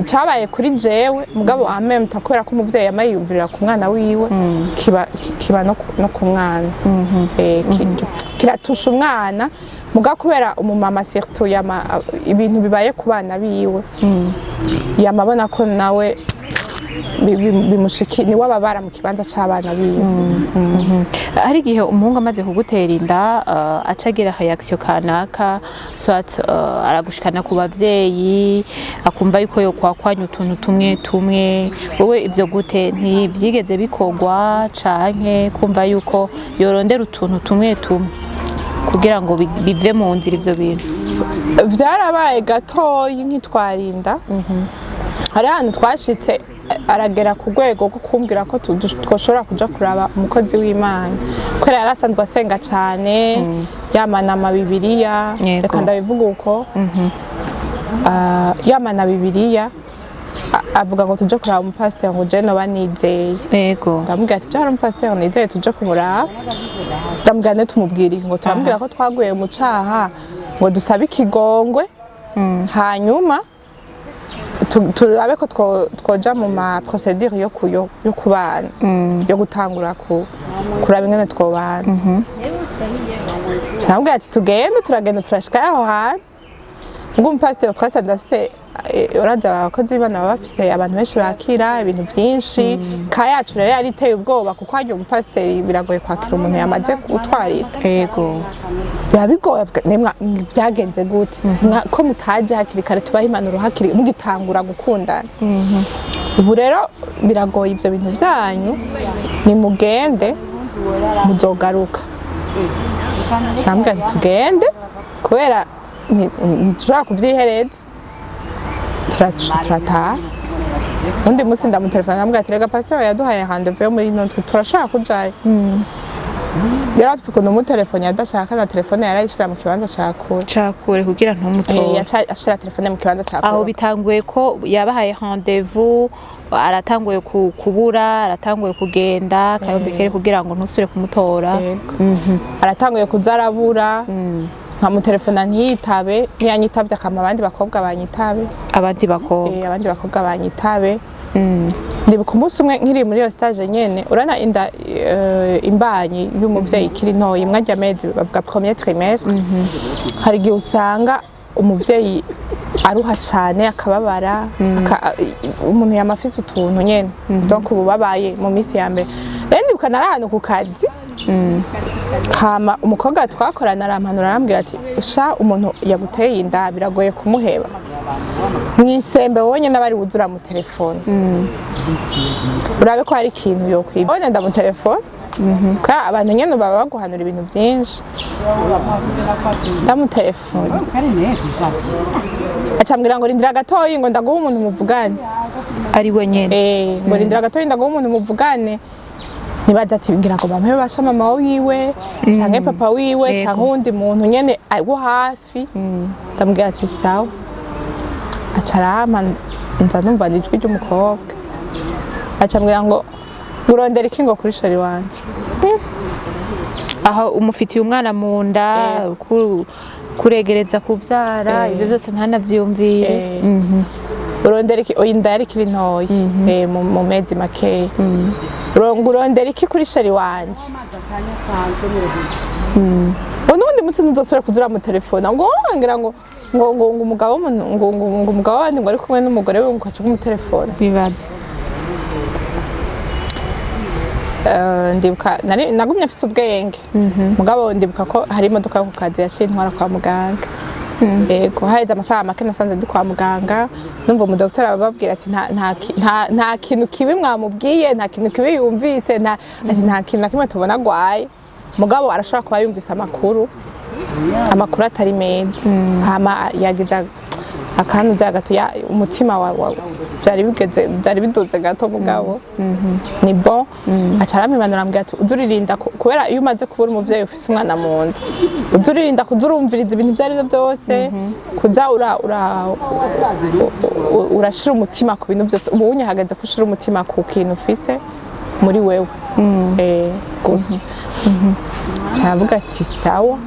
cabaye kuri jewe mugabo ameme takubera ko umuvyeyi yamayiyumvirira ku mwana wiwe kiba no ku mwana kiratusha umwana mugabo kubera umumama surtout ibintu bibaye ku bana biwe yamabona ko nawe bimushiki ni wababara mu kibanza c'abana biwe hari igihe umuhungu amaze kugutera inda acagira reaction kanaka soit aragushikana ku bavyeyi akumva yuko yo kwakwanya utuntu tumwe wowe ivyo gute ntivyigeze bikogwa canke kumva yuko yorondera utuntu tumwe kugira ngo bive mu nzira ivyo bintu vyarabaye gatoyi nkitwarinda hari ahantu twashitse aragera ku rwego rwo kumbwira ko twoshobora kuja kuraba umukozi w'Imana kubera yarasanzwe asenga cyane yamanama Bibiliya reka ndabivuga uko yamana Bibiliya avuga ngo tuje kuraba umupasiteri ngo je noba nizeye yego ndamubwira ati je hari umupasiteri nizeye tuje kumuraba ndamubwira ne tumubwira iki ngo turambwira ko twaguye mu caha ngo dusabe ikigongwe hanyuma turabe ko twoja mu ma procedure yo kubana yo gutangura kuraba ingene twobana ndamubwira ati turagenda turashika aho hantu ngo umupasiteri twasanze afise uraza abakozi b'Imana baba bafise abantu benshi bakira ibintu byinshi ka yacu rero yari iteye ubwoba kuko hajya umupasiteri biragoye kwakira umuntu yamaze gutwarita yego bigoye byagenze gute ko mutaje hakiri kare tubaha impanuro hakiri mugitangura gukundana ubu rero biragoye ivyo bintu byanyu ni mugende muzogaruka cyangwa tugende kubera ntushobora kuvyihereza turataha undi munsi ndamutelefona ndamubwira ati rega pasiteri yaduhaye rendez-vous yo muri notwe turashaka kujayo yari afise ukuntu umutelefone yadashaka na telefone yarayishira mu kibanza cakure kugira ntumutore ashira telefone mu kibanza cakure aho bitanguye ko yabahaye rendez-vous aratanguye kubura aratanguye kugenda kayombekere kugira ngo ntusure kumutora aratanguye kuzarabura nka mutelefona ntiyitabe ntiyanyitavye akama abandi bakobwa banyitabe abandi bakobwa banyitabe ndibuka umunsi umwe nkiri muri iyo stage nyene urana imbanyi y'umuvyeyi ikiri ntoyi mwajya amezi bavuga premier trimestre hari igihe usanga umuvyeyi aruha cane akababara umuntu yamafise utuntu nyene donc ububabaye mu minsi ya mbere rero ndibuka nari ahantu ku kazi hama umukobwa twakorana arampanura arambwira ati sha umuntu yaguteye inda biragoye kumuheba mwisembe wonye n'abari wuzura mu telefone urabe ko hari ikintu yo kwibona nda mu telefone ka abantu nyene baba baguhanura ibintu byinshi ndamu telefone acambwira ngo rindira gatoyi ngo ndaguha umuntu muvugane ari we nyene ngo rindira gatoyi ndaguha umuntu muvugane nibaza ati ngira ngo bamwe basha mama wiwe canke papa wiwe canke undi muntu nyene wo hafi ndamubwira ati sawa acarama nza numva ijwi ry'umukobwa acambwira ngo urondera iki ngo kuri sheri wanje aho umufitiye umwana mu nda kuregereza kuvyara ibyo byose ntanavyumvire urondera iki inda yari kiri ntoyi mu mezi makeya urondera iki kuri sheri wanje ubundi musi ntuzosubira kuzura mu telefone ngo ngira ngo umugabo w'abandi ngo ari kumwe n'umugore we ngo acuke mu telefone bibaze ndibuka nagumye afite ubwenge mugabo ndibuka ko hari imodoka yo ku kazi yaciye intwara kwa muganga yego haheze amasaha make nasanze ndi kwa muganga numva umudokiteri ababwira ati nta kintu kibi mwamubwiye nta kintu kibi yumvise nta kintu na kimwe tubona agwaye mugabo arashobora kuba yumvise amakuru atari meza hama yagize akantu gato umutima byari biduze gato mugabo ni bon acarampimanura ambwira ati uduririnda kubera iyo umaze kubura umuvyeyi ufise umwana mu nda uduririnda kuzurumviriza ibintu ibyo arivyo byose kuza urashira umutima ku bintu byose ubu unyahagaze kushira umutima ku kintu ufise muri wewe gusa cyavuga ati sawa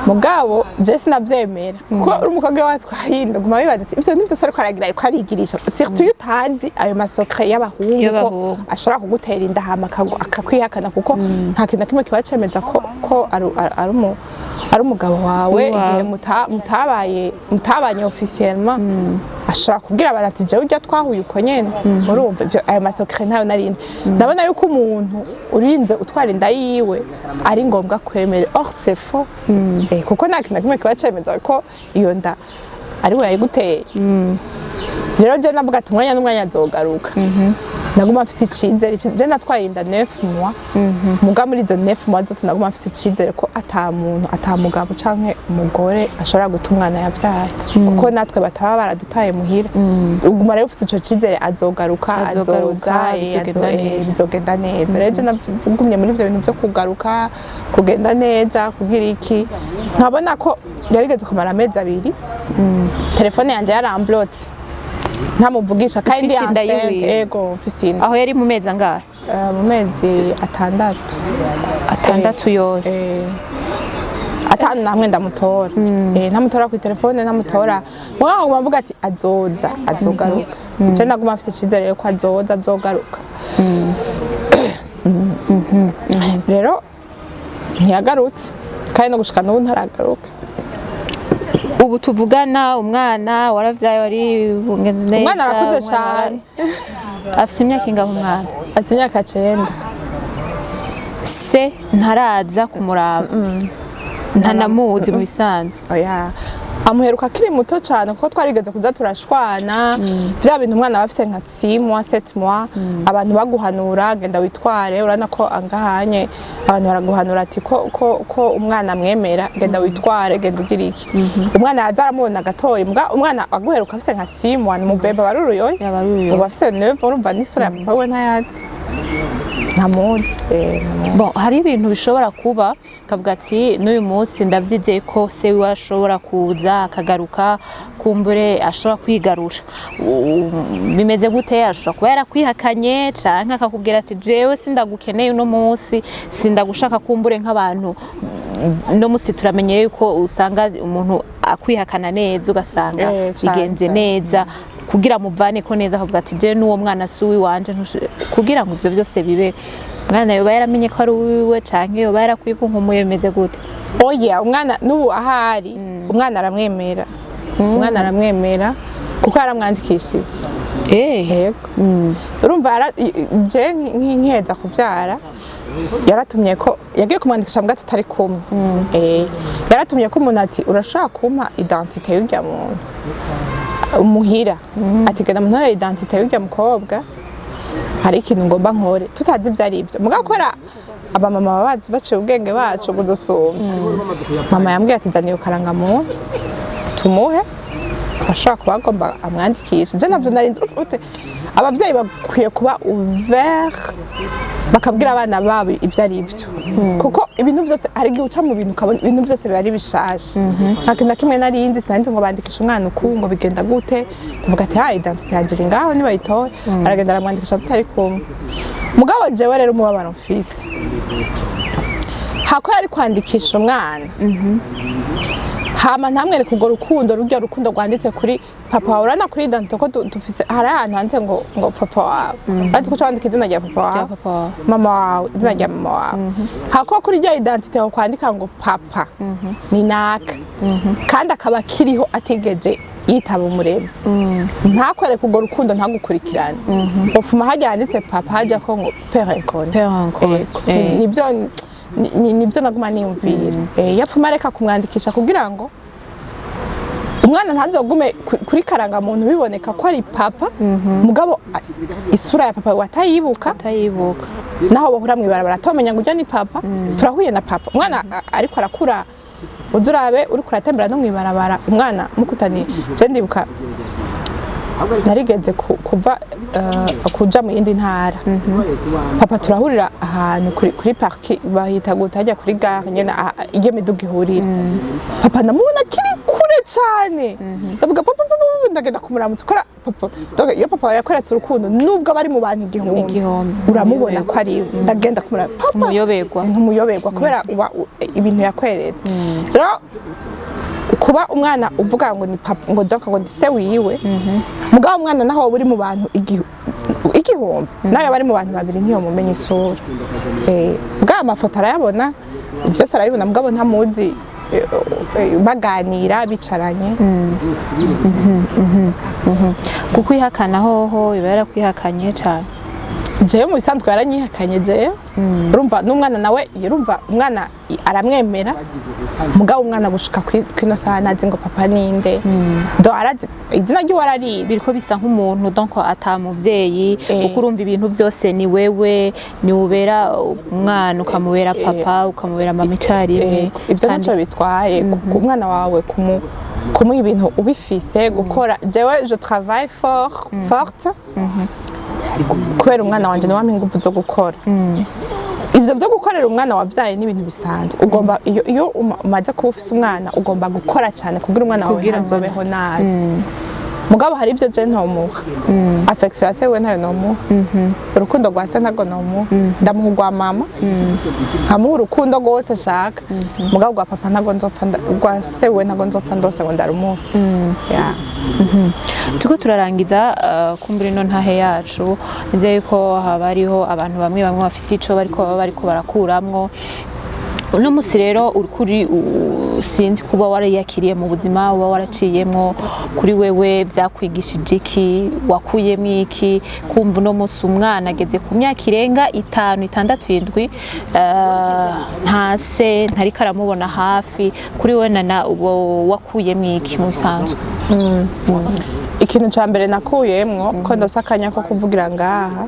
mugabo je sinavyemera kuko umukobwa wacu twahinda guma bibaza ati ivyo nivyo sari kwaragira ariko arigirisha surtout utazi ayo masokre y'abahungu ashobora kugutera inda hama akakwihakana kuko nta kintu kimwe kibacemeza ko ari umugabo wawe igihe mutabanye officiellement ashobora kubwira abantu ati jewe ujya twahuye uko nyene urumva ayo masokre ntayo narindi ndabona yuko umuntu urinze utwara inda yiwe ari ngombwa kwemera or c'est faux kuko nta kintu kimwe kibacemeza ko iyo nda ari we yayiguteye rero je navuga ati umwanya n'umwanya azogaruka naguma mfise icizere je natwaye inda 9 mois muga muri izo 9 mois zose naguma mfise icizere ko ata mugabo canke umugore ashobora guta umwana yavyaye kuko natwe bataba baradutaye muhira uguma rero ufise ico cizere azogaruka bizogenda neza rero je nagumye muri ivyo bintu vyo kugaruka kugenda neza kugira iki nkabona ko yarigeze kumara amezi 2 telefone yanje yaramblotse ntamuvugisha kandi Ufise inda enceinte yiwe. yego mfise inda aho yari mu mezi angahe mu mezi 6 atandatu yose atanu namwe ndamutora ntamutora ku telefone ntamutora mwaho bavuga ati azogaruka je naguma afite icizere ko azogaruka rero ntiyagarutse kandi no gushika n'ubu ntaragaruka ubu tuvugana umwana waravyaye wari bungenze neza umwana arakuze cyane afite imyaka ingahe umwana afite imyaka 9 se ntaraza kumuraba ntanamuzi mu bisanzwe oya amuheruka akiri muto cyane kuko twarigeze kuza turashwana bya bintu umwana aba afite nka 6 mois 7 mois abantu baguhanura genda witware urana ko angahanye abantu baraguhanura ati ko umwana mwemera genda witware genda ugira iki umwana yazaramubona gatoyi umwana aguheruka afite nka 6 mois mu bebe baruruyoye ubu afite 9 urumva n'isura ya papa we ntayazi bon hari ibintu bishobora kuba kavuga ati n'uyu munsi ndavyizeye ko se wiwe ashobora kuza akagaruka kumbure ashobora kwigarura bimeze gute ashobora kuba yarakwihakanye canke akakubwira ati jewe sindagukeneye uno munsi sindagushaka kumbure nk'abantu no musi turamenyereye ko usanga umuntu akwihakana neza ugasanga bigenze neza kugira muvane ko neza akavuga ati je n'uwo mwana suwi wanje kugira ngo ivyo byose bibe mwana yoba yaramenye ko ari wiwe canke yoba yarakwikunkumbuye bimeze gute oya umwana n'ubu ahari umwana aramwemera umwana aramwemera kuko yaramwandikishije yego urumva je nkiheza kuvyara yaratumye ko yagiye kumwandikisha mbwa tutari kumwe yaratumye ko umuntu ati urashaka kumpa identité y'urya muntu umuhira ati genda muntore identité y'urya mukobwa hari ikintu ngomba nkore tutazi ivyo ari ivyo mugabo kora abamama babazi baciye ubwenge bacu gudusumvya mama yambwiye ati zaniye ukarangamuntu tumuhe ashaka kuba agomba amwandikisha je navyo narinzi ufite abavyeyi bakwiye kuba ouvert bakabwira abana babo ivyo ari ivyo kuko ibintu byose hari igihe uca mu bintu ukabona ibintu byose biba ari bishaje nta kintu na kimwe narindi sinanzi ngo bandikishe umwana uku ngo bigenda gute tuvuga ati ha identité yanje iri ngaho nibayitoye aragenda aramwandikisha tutari kumwe mugabo jewe rero umubabaro mfise hako yari kwandikisha umwana hama ntamwereke urwo rukundo rurya rukundo rwanditse kuri papa wawe urana kuri identité ko dufise hari ahantu handitse ngo papa wawe ariko ko wandika izina rya papa wawe mama wawe izina rya mama wawe hako kuri rya identité ho kwandika ngo papa ni naka kandi akaba kiriho atigeze yitaba umureba ntakwereke urwo rukundo ntagukurikirane ufuma hajya handitse papa hajya ko ngo père inconnu nibyo nibyo naguma niyumvira yapfuma areka kumwandikisha kugira ngo umwana ntazogume kuri karangamuntu biboneka ko ari papa mugabo isura ya papa watayibuka naho bahura mw'ibarabara atomenya ngo urya ni papa turahuye na papa umwana ariko arakura uzurabe uri kuratembera no mw'ibarabara umwana mukutani je ndibuka narigeze kuva kuja mu yindi ntara papa turahurira ahantu kuri parki bahita gutajya kuri gare nyene iyo miduga ihurira papa namubona kiri kure cyane ndavuga papa ndagenda kumuramutsa kora papa doga iyo papa yakoretse urukundo nubwo bari mu bantu igihumbi uramubona ko ari ndagenda kumuramutsa papa ntumuyoberwa kubera ibintu yakweretse rero kuba umwana uvuga ngo ni papa ngo donc ngo ndise wiwe mugabo umwana naho buri mu bantu igihumbi nayo bari mu bantu babiri ntiyo mumenye isura bwa amafoto arayabona byose arabibona mugabo ntamuzi baganira bicaranye kukwihakana hoho iba yarakwihakanye cyane jewe mu bisanzwe yaranyihakanye jewe urumva n'umwana nawe urumva umwana aramwemera mugabo umwana gushika kwino saha nazi ngo papa ninde do arazi izina ryo warari biriko bisa nk'umuntu donc atamuvyeyi uko urumva ibintu byose ni wewe ni ubera umwana ukamubera papa ukamubera mama icari ivyo naco bitwaye umwana wawe kumuha ibintu ubifise gukora jewe je travaille forte kubera umwana wanje ni wampa ingufu zo gukora ivyo byo gukorera umwana wavyaye n'ibintu bisanzwe ugomba iyo umaze kuba ufise umwana ugomba gukora cyane kugira umwana wawe ntazobeho nabi mugabo hari ibyo je ntomuha affection ya se we ntayo nomuha urukundo rwa se ntago nomuha ndamuha urwa mama nkamuha urukundo rwose ashaka mugabo rwa papa ntago nzopfa rwa se we ntago nzopfa ndose ngo ndarumuha tuko turarangiza kumbura ino ntahe yacu nze yuko haba hariho abantu bamwe bafise ico bariko barakuramwo uno musi rero urukuri sinzi kuba wariyakiriye mu buzima uba waraciyemwo kuri wewe vyakwigishije iki wakuyemo iki kumva uno musi umwana ageze ku myaka irenga 5, 6, 7 nta se ntari karamubona hafi kuri we nana wakuyemo iki mu bisanzwe ikintu ca mbere nakuyemwo ko ndosakanya ko kuvugira ngaha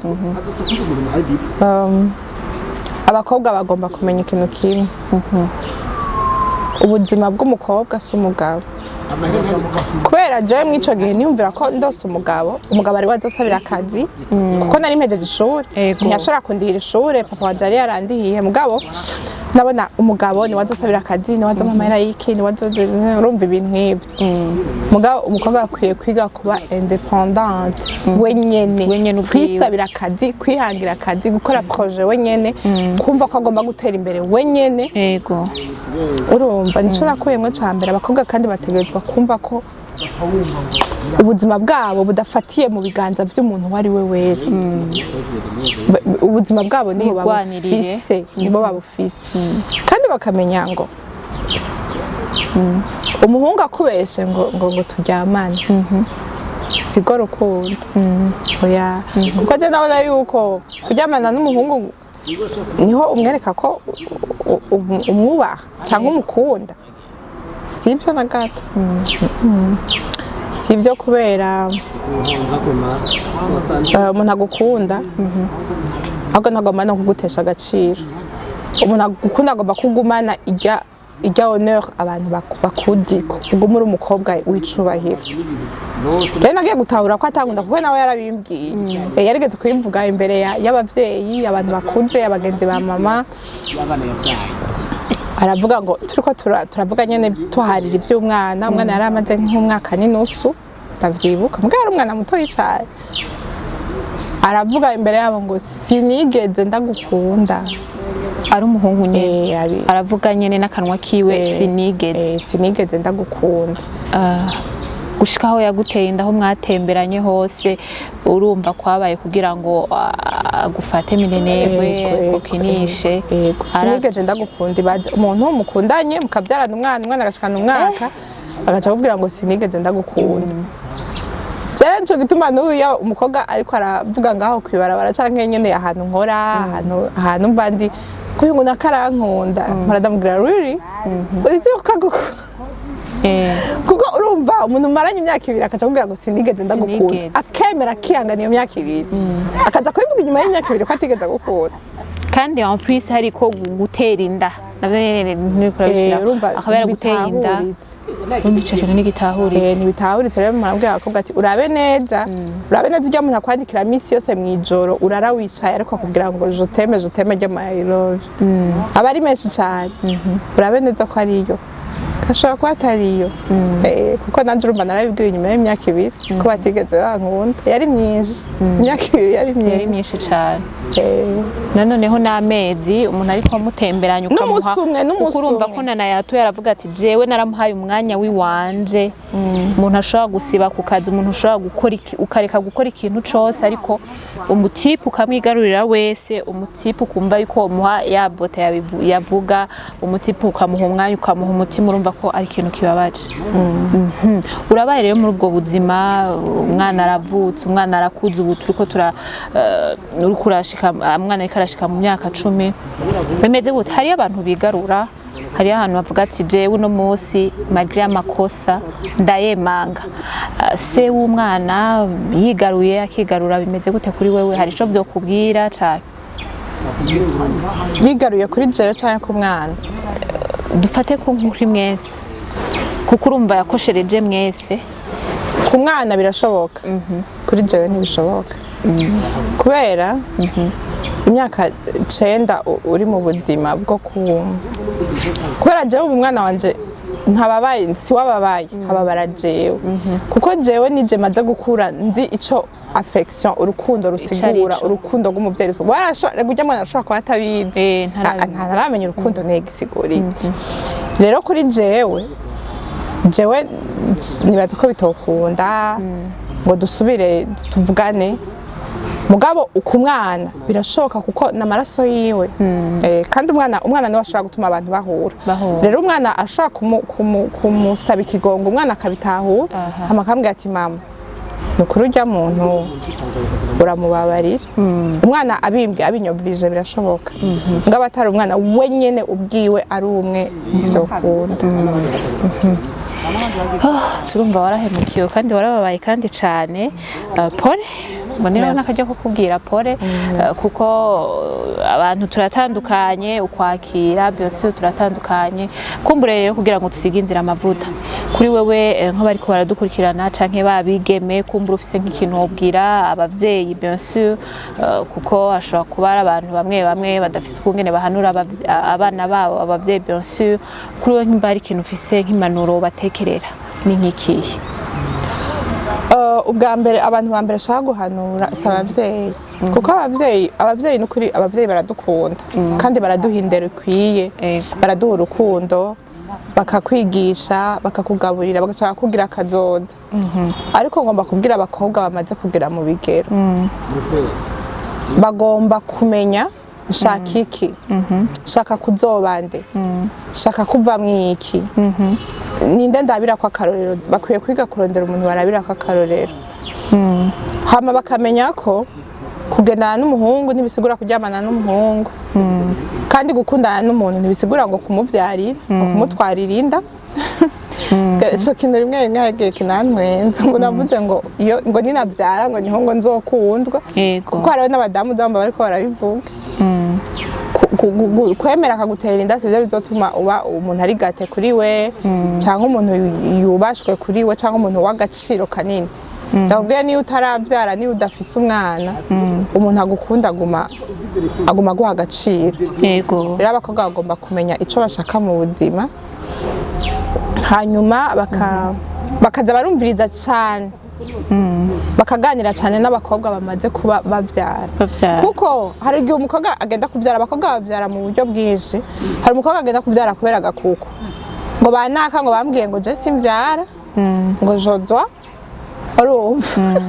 abakobwa bagomba kumenya ikintu kimwe ubuzima bw'umukobwa si umugabo kubera jewe mw'ico gihe niyumvira ko ndose umugabo ari wazosabira akazi kuko nari mpejeje ishuri ntiyashobora kundihira ishuri papa wanje yari yarandihiye mugabo nabona umugabo ni wazosabira akazi ni wazo mama yarayiki ni wazo urumva ibintu nk'ibyo mugabo umukobwa akwiye kwiga kuba independante wenyene kwisabira akazi kwihangira akazi gukora projet wenyene kumva ko agomba gutera imbere wenyene yego urumva nico nakuyemwe ca mbere abakobwa kandi bategerezwa kumva ko ubuzima bwabo budafatiye mu biganza by'umuntu wari we wese ubuzima bwabo nibo babufise kandi bakamenya ngo umuhungu akubeshe ngo turyamane sigo rukundo oya kuko je nabona yuko kuryamana n'umuhungu niho umwereka ko umwubaha cyangwa umukunda sibyo na gato sibyo kubera umuntu agukunda ahubwo ntagomba no kugutesha agaciro umuntu agukunda agomba kugumana ijya honneur abantu bakuziko uguma uri umukobwa w'icubahiro rero nagiye gutahura ko atangunda kuko nawe yarabimbwiye yarigeze kubivuga imbere y'abavyeyi abantu bakuze abagenzi ba mama aravuga ngo turiko turavuga nyene tuharira ivy'umwana umwana yari amaze nk'umwaka n'inusu ndavyibuka mbwa yari umwana mutoyi cyane aravuga imbere yabo ngo sinigeze ndagukunda ari umuhungu nyene aravuga nyene n'akanwa kiwe sinigeze ndagukunda gushikaho yaguteye indaho mwatemberanye hose urumva kwabaye kugira ngo agufate minenegwe kukinishe sinigeze ndagukunda ibaze umuntu mukundanye mukabyarana umwana agashikana umwaka agaca kubwira ngo sinigeze ndagukunda cyane nico gituma n'uyu umukobwa ariko aravuga ngaho kwibarabara canke nyene ahantu nkora ahantu mbandi kuyu ngo nakarankunda maradamubwira really uzi ukagukunda kuko urumva umuntu maranye imyaka 2 akaca kubwira ngo sinigeze ndagukunda akemera akihangana iyo myaka 2 akaza kubivuga inyuma y'imyaka 2 ko atigeze gukunda kandi en plus hariko gutera inda akabera gutera inda umbicara n'igitahuritse ntibitahuritse rero marabwira abakobwa ati urabe neza ujya umuntu akwandikira misi yose mwijoro urara wicaye ariko akubwira ngo je t'aime ryo my love aba ari menshi cyane urabe neza ko ariyo gashobora kuba atariyo kuko nanje urumva narabibwiye inyuma y'imyaka 2 ko batigeze bankunda yari myinshi imyaka 2 yari myinshi cyane nanoneho n'amezi umuntu ariko amutemberanya ukamuha urumva ko nana yato yaravuga ati jewe naramuhaye umwanya wiwanje umuntu ashobora gusiba ku kazi umuntu ushobora gukora ukareka gukora ikintu cose ariko umutipe ukamwigarurira wese umutipe ukumva yuko umuha ya bote yavuga umutipe ukamuha umwanya ukamuha umutima urumva ko ari ikintu kibabaje urabaye rero muri ubwo buzima umwana aravutse umwana arakuze ubu turiko urashika umwana ariko arashika mu myaka 10 bimeze gute hari abantu bigarura hari ahantu bavuga ati jewe uno munsi malgré amakosa ndayemanga se w'umwana yigaruye akigarura bimeze gute kuri wewe hari ico byo kubwira cyane yigaruye kuri jewe cyane ku mwana dufate ko nkuri mwese kuko urumva yakoshereje mwese ku mwana birashoboka kuri jewe ntibishoboka kubera imyaka 9 uri mu buzima bwo kubera jewe umwana wanje ntababaye si wababaye hababara jewe kuko jewe nije maze gukura nzi ico affection urukundo rusigura urukundo rw'umuvyeyi warashaka kujya mwana ashaka ko atabizi ntaramenya urukundo negisigura rero kuri jewe nibaza ko bitokunda ngo dusubire tuvugane mugabo ukumwana birashoboka kuko namaraso yiwe kandi umwana niwe ashaka gutuma abantu bahura rero umwana ashaka kumusaba ikigongo umwana akabitahura amakambwe ati mama nukuri urya muntu uramubabarira umwana abimbwe abinyobrije birashoboka ngabo atari umwana wenyene ubwiwe ari umwe ivyo kunda turumva warahemukiwe kandi warababaye kandi cyane pole mbonera nakajya kukubwira pole kuko abantu turatandukanye ukwakira byose turatandukanye kumbure rero kugira ngo tusige inzira amavuta kuri wewe nk'abari ko baradukurikirana canke babigeme kumbura ufise nk'ikintu wobwira abavyeyi byose kuko ashobora kuba ari abantu bamwe badafite ukungene bahanura abana babo abavyeyi byose kuri wewe nk'imbari ikintu ufise nk'impanuro batekerera ni nk'ikihe ubwa mbere abantu ba mbere ashaka guhanura si abavyeyi kuko abavyeyi n'ukuri abavyeyi baradukunda kandi baraduha indero ikwiye baraduha urukundo bakakwigisha bakakugaburira bagashaka kugira akazoza ariko ngomba kubwira abakobwa bamaze kugera mu bigero bagomba kumenya nshaka iki nshaka kuzobande nshaka kuva mwiki ninde ndabira kwa karorero bakwiye kwiga kurondera umuntu barabira kwa karorero hama bakamenya ko kugendana n'umuhungu ntibisigura kuryamana n'umuhungu kandi gukundana n'umuntu ntibisigura ngo kumuvyarira ngo kumutwarira inda ico kintu rimwe yagiye kinantwenza ngo navuze ngo iyo ngo ninavyara ngo niho ngo nzokundwa kuko hariho n'abadamu zamba bariko barabivuga kwemera akagutera inda sivyo bizotuma uba umuntu ari gate kuri we cyangwa umuntu yubashwe kuri we cyangwa umuntu w'agaciro kanini ndabwiye niyo utaravyara niyo udafise umwana umuntu agukunda aguma guha agaciro yego rero abakobwa bagomba kumenya ico bashaka mu buzima hanyuma bakaza barumviriza cyane bakaganira cyane n'abakobwa bamaze kuba bavyara kuko hari igihe umukobwa agenda kuvyara abakobwa bavyara mu buryo bwinshi hari umukobwa agenda kuvyara kubera agakuko ngo banaka ngo bambwiye ngo je simvyara ngo jodwa urumva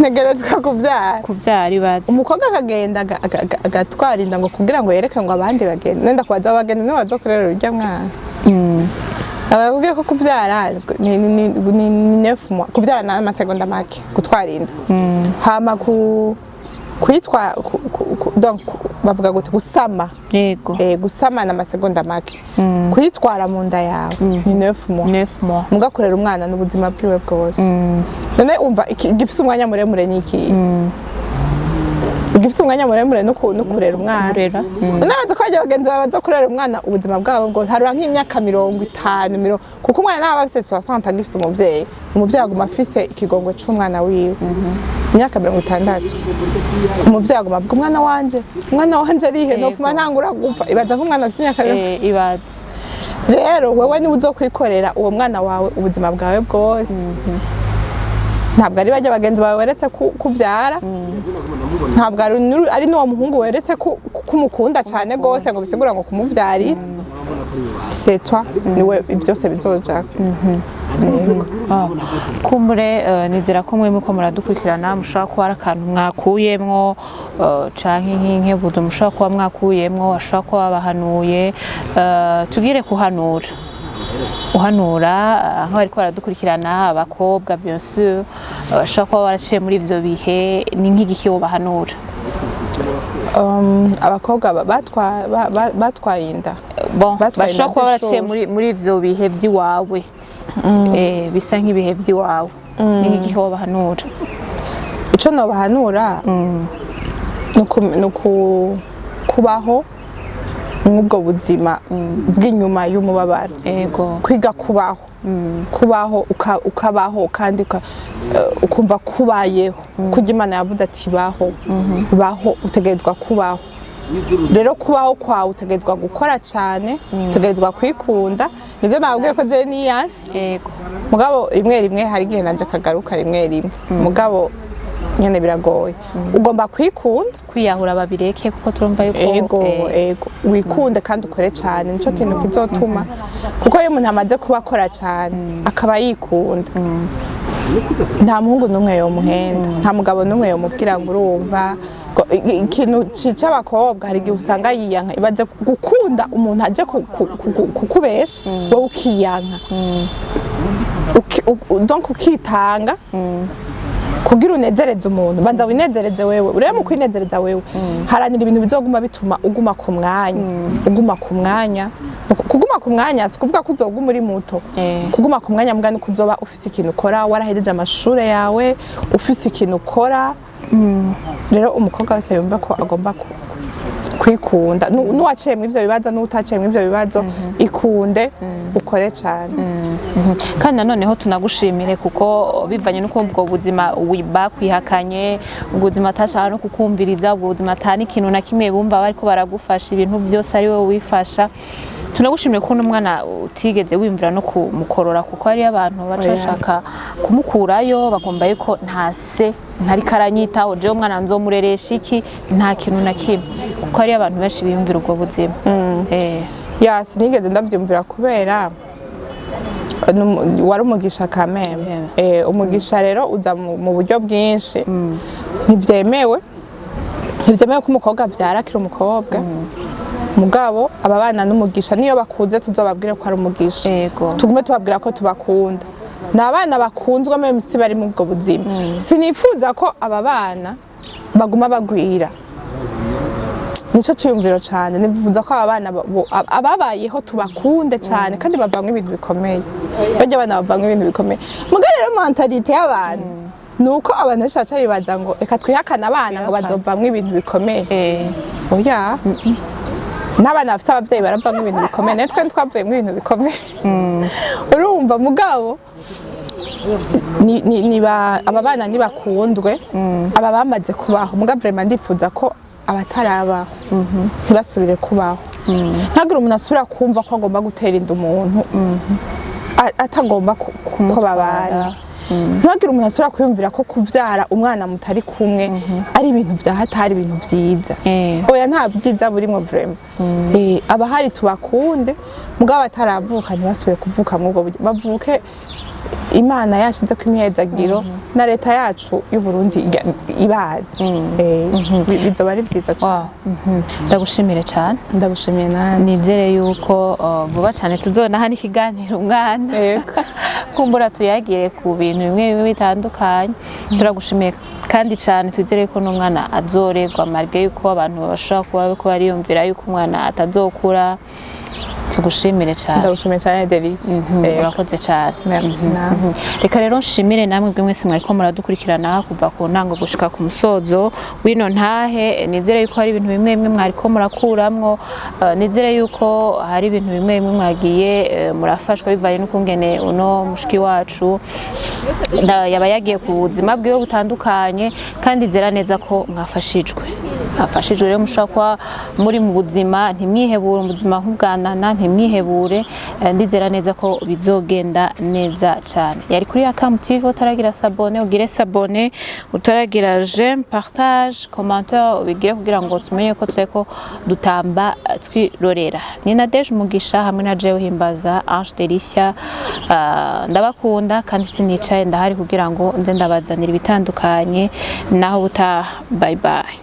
ntegerezwa kuvyara ibaze umukobwa akagenda agatwara inda ngo kugira ngo yereke ngo abandi bagende nenda kubaza bagende nibo bazokorera urya mwana ababwiye ko kuvyara ni 9 mois kuvyara na amasegonda make gutwara inda hama kwitwa donc bavuga gute gusama yego gusama na amasegonda make kwitwara mu nda yawe ni 9 mois mugakorera umwana n'ubuzima bwiwe bwose none umva igifise umwanya muremure niki igifise umwanya muremure no kurera umwana n'abaza kwaje bagenzi baza kurera umwana ubuzima bwabo bwo harura nk'imyaka 50 kuko umwana naba afise 60 agifise umuvyeyi aguma afise ikigongo c'umwana wiwe imyaka 60 umuvyeyi aguma avuga umwana wanje arihe nofuma ntangura gupfa ibaza nk'umwana afise imyaka ibaza rero wewe ni uzokwikorera uwo mwana wawe ubuzima bwawe bwose ntabwo ari bajya bagenzi bawe weretse kuvyara ntabwo ari n'uwo muhungu weretse kumukunda cyane gose ngo bisigura ngo kumuvyarira c'est toi niwe byose bizoja kumbure nizera ko mwe muko muradukurikirana mushaka kuba ari akantu mwakuyemwo canke nk'inkebuzo mushaka kuba mwakuyemwo ashaka kuba bahanuye tugire kuhanura uhanura nk'abari ko baradukurikirana abakobwa bien sûr bashaka kuba baraciye muri ivyo bihe ni nk'igiki wo bahanura abakobwa batwaye inda bashaka kuba baraciye muri ivyo bihe vy'iwawe bisa nk'ibihe vy'iwawe ni nk'igiki wo bahanura ico no bahanura ni kubaho nk'ubwo buzima bw'inyuma y'umubabaro kwiga kubaho ukabaho kandi ukumva kubayeho kuko Imana yavuze ati baho utegerezwa kubaho rero kubaho kwawe utegerezwa gukora cyane utegerezwa kwikunda nibyo nababwiye ko je niyasi yego mugabo rimwe hari igihe nanje kagaruka rimwe mugabo nyene biragoye ugomba kwikunda kwiyahura babireke kuko turumva yuko ego wikunde kandi ukore cyane nico kintu kizotuma kuko iyo umuntu amaze kuba akora cyane akaba yikunda nta muhungu n'umwe yomuhenda nta mugabo n'umwe yomubwira ngo urumva ikintu c'abakobwa hari igihe usanga yiyanka ibaze gukunda umuntu aje kukubesha wowe ukiyanka donc ukitanga kugira unezereze umuntu banza winezereze wewe urebe mu kwinezereza wewe haranira ibintu bizoguma bituma uguma ku mwanya kuguma ku mwanya si kuvuga ko uzoguma uri muto kuguma ku mwanya mbwa nuko uzoba ufise ikintu ukora warahejeje amashure yawe ufise ikintu ukora rero umukobwa wese yumva ko agomba kwikunda n'uwaciye mu ivyo bibazo n'utaciye mu ivyo bibazo ikunde ukore cyane kandi nanoneho tunagushimire kuko bivanye n'uko ubwo buzima bakwihakanye ubuzima atashaka no kukumviriza ubwo buzima atani ikintu na kimwe bumva bariko baragufasha ibintu byose ari wowe wifasha tunagushimire ko n'umwana utigeze wimvira no kumukorora kuko ari abantu bacashaka kumukurayo bagomba yuko ntase ntari karanyitaho je umwana nzomureresha iki nta kintu na kimwe kuko ari abantu benshi biyumvira ubwo buzima ya sinigeze ndavyumvira kubera wari umugisha kameme umugisha rero uza mu buryo bwinshi ntibyemewe ko umukobwa avyara akiri umukobwa mugabo aba bana n'umugisha niyo bakuze tuzobabwire ko ari umugisha tugume tubabwira ko tubakunda ni abana bakunzwe meme si bari mu bwo buzima sinifuza ko aba bana baguma bagwira nico ciyumviro cyane nifuza ko aba bana ababayeho tubakunde cyane kandi bavamwe ibintu bikomeye bajya abana bavamwe ibintu bikomeye mugabo rero mentalite y'abantu nuko abantu bashaca bibaza ngo reka twihakana abana ngo bazovamwe ibintu bikomeye oya n'abana bafite ababyeyi baravamwe ibintu bikomeye natwe twavuyemo ibintu bikomeye urumva mugabo aba bana ntibakundwe aba bamaze kubaho mugabo vraiment ndifuza ko abatarabaho ntibasubire kubaho ntagire umuntu asubira kumva ko agomba gutera inda umuntu atagomba ko babana ntibagire umuntu asubira kwiyumvira ko kubyara umwana mutari kumwe ari ibintu byahatari ibintu byiza oya nta byiza burimo vraiment abahari tubakunde mugabo bataravuka ntibasubire kuvuka mu bwo bavuke Imana yashize ko imyezagiro na leta yacu y'u Burundi ibazi bizoba ari byiza cyane ndagushimire cyane ndagushimiye nani nizere yuko vuba cyane tuzona hani kiganiro umwana kumbura tuyagire ku bintu bimwe bitandukanye turagushimiye kandi cyane tuzere ko n'umwana azoregwa marge yuko abantu bashobora kuba bariyumvira yuko umwana atazokura tugushimire cyane ndagushimire cyane Delisi urakoze cyane merci reka rero nshimire namwe bwe mwese mwariko muradukurikirana kuva ku ntango gushika ku musozo wino ntahe nizere yuko hari ibintu bimwe bimwe mwariko murakuramwo nizere yuko hari ibintu bimwe bimwe mwagiye murafashwa bivanye n'ukungene uno mushiki wacu yaba yagiye ku buzima bwiwe butandukanye kandi nzera neza ko mwafashijwe rero mushobora kuba muri mu buzima ntimwihebure ubuzima nk'ubwanana ntimwihebure ndizera neza ko bizogenda neza cyane yari kuri Akamu TV utaragira sabone ugire sabone utaragira j'aime partage commentaire ubigire kugira ngo tumenye ko tureko dutamba twirorera ni Nadege Mugisha hamwe na Jewe Himbaza Ange Delisia ndabakunda kandi sinicaye ndahari kugira ngo nze ndabazanira ibitandukanye naho buta bye bye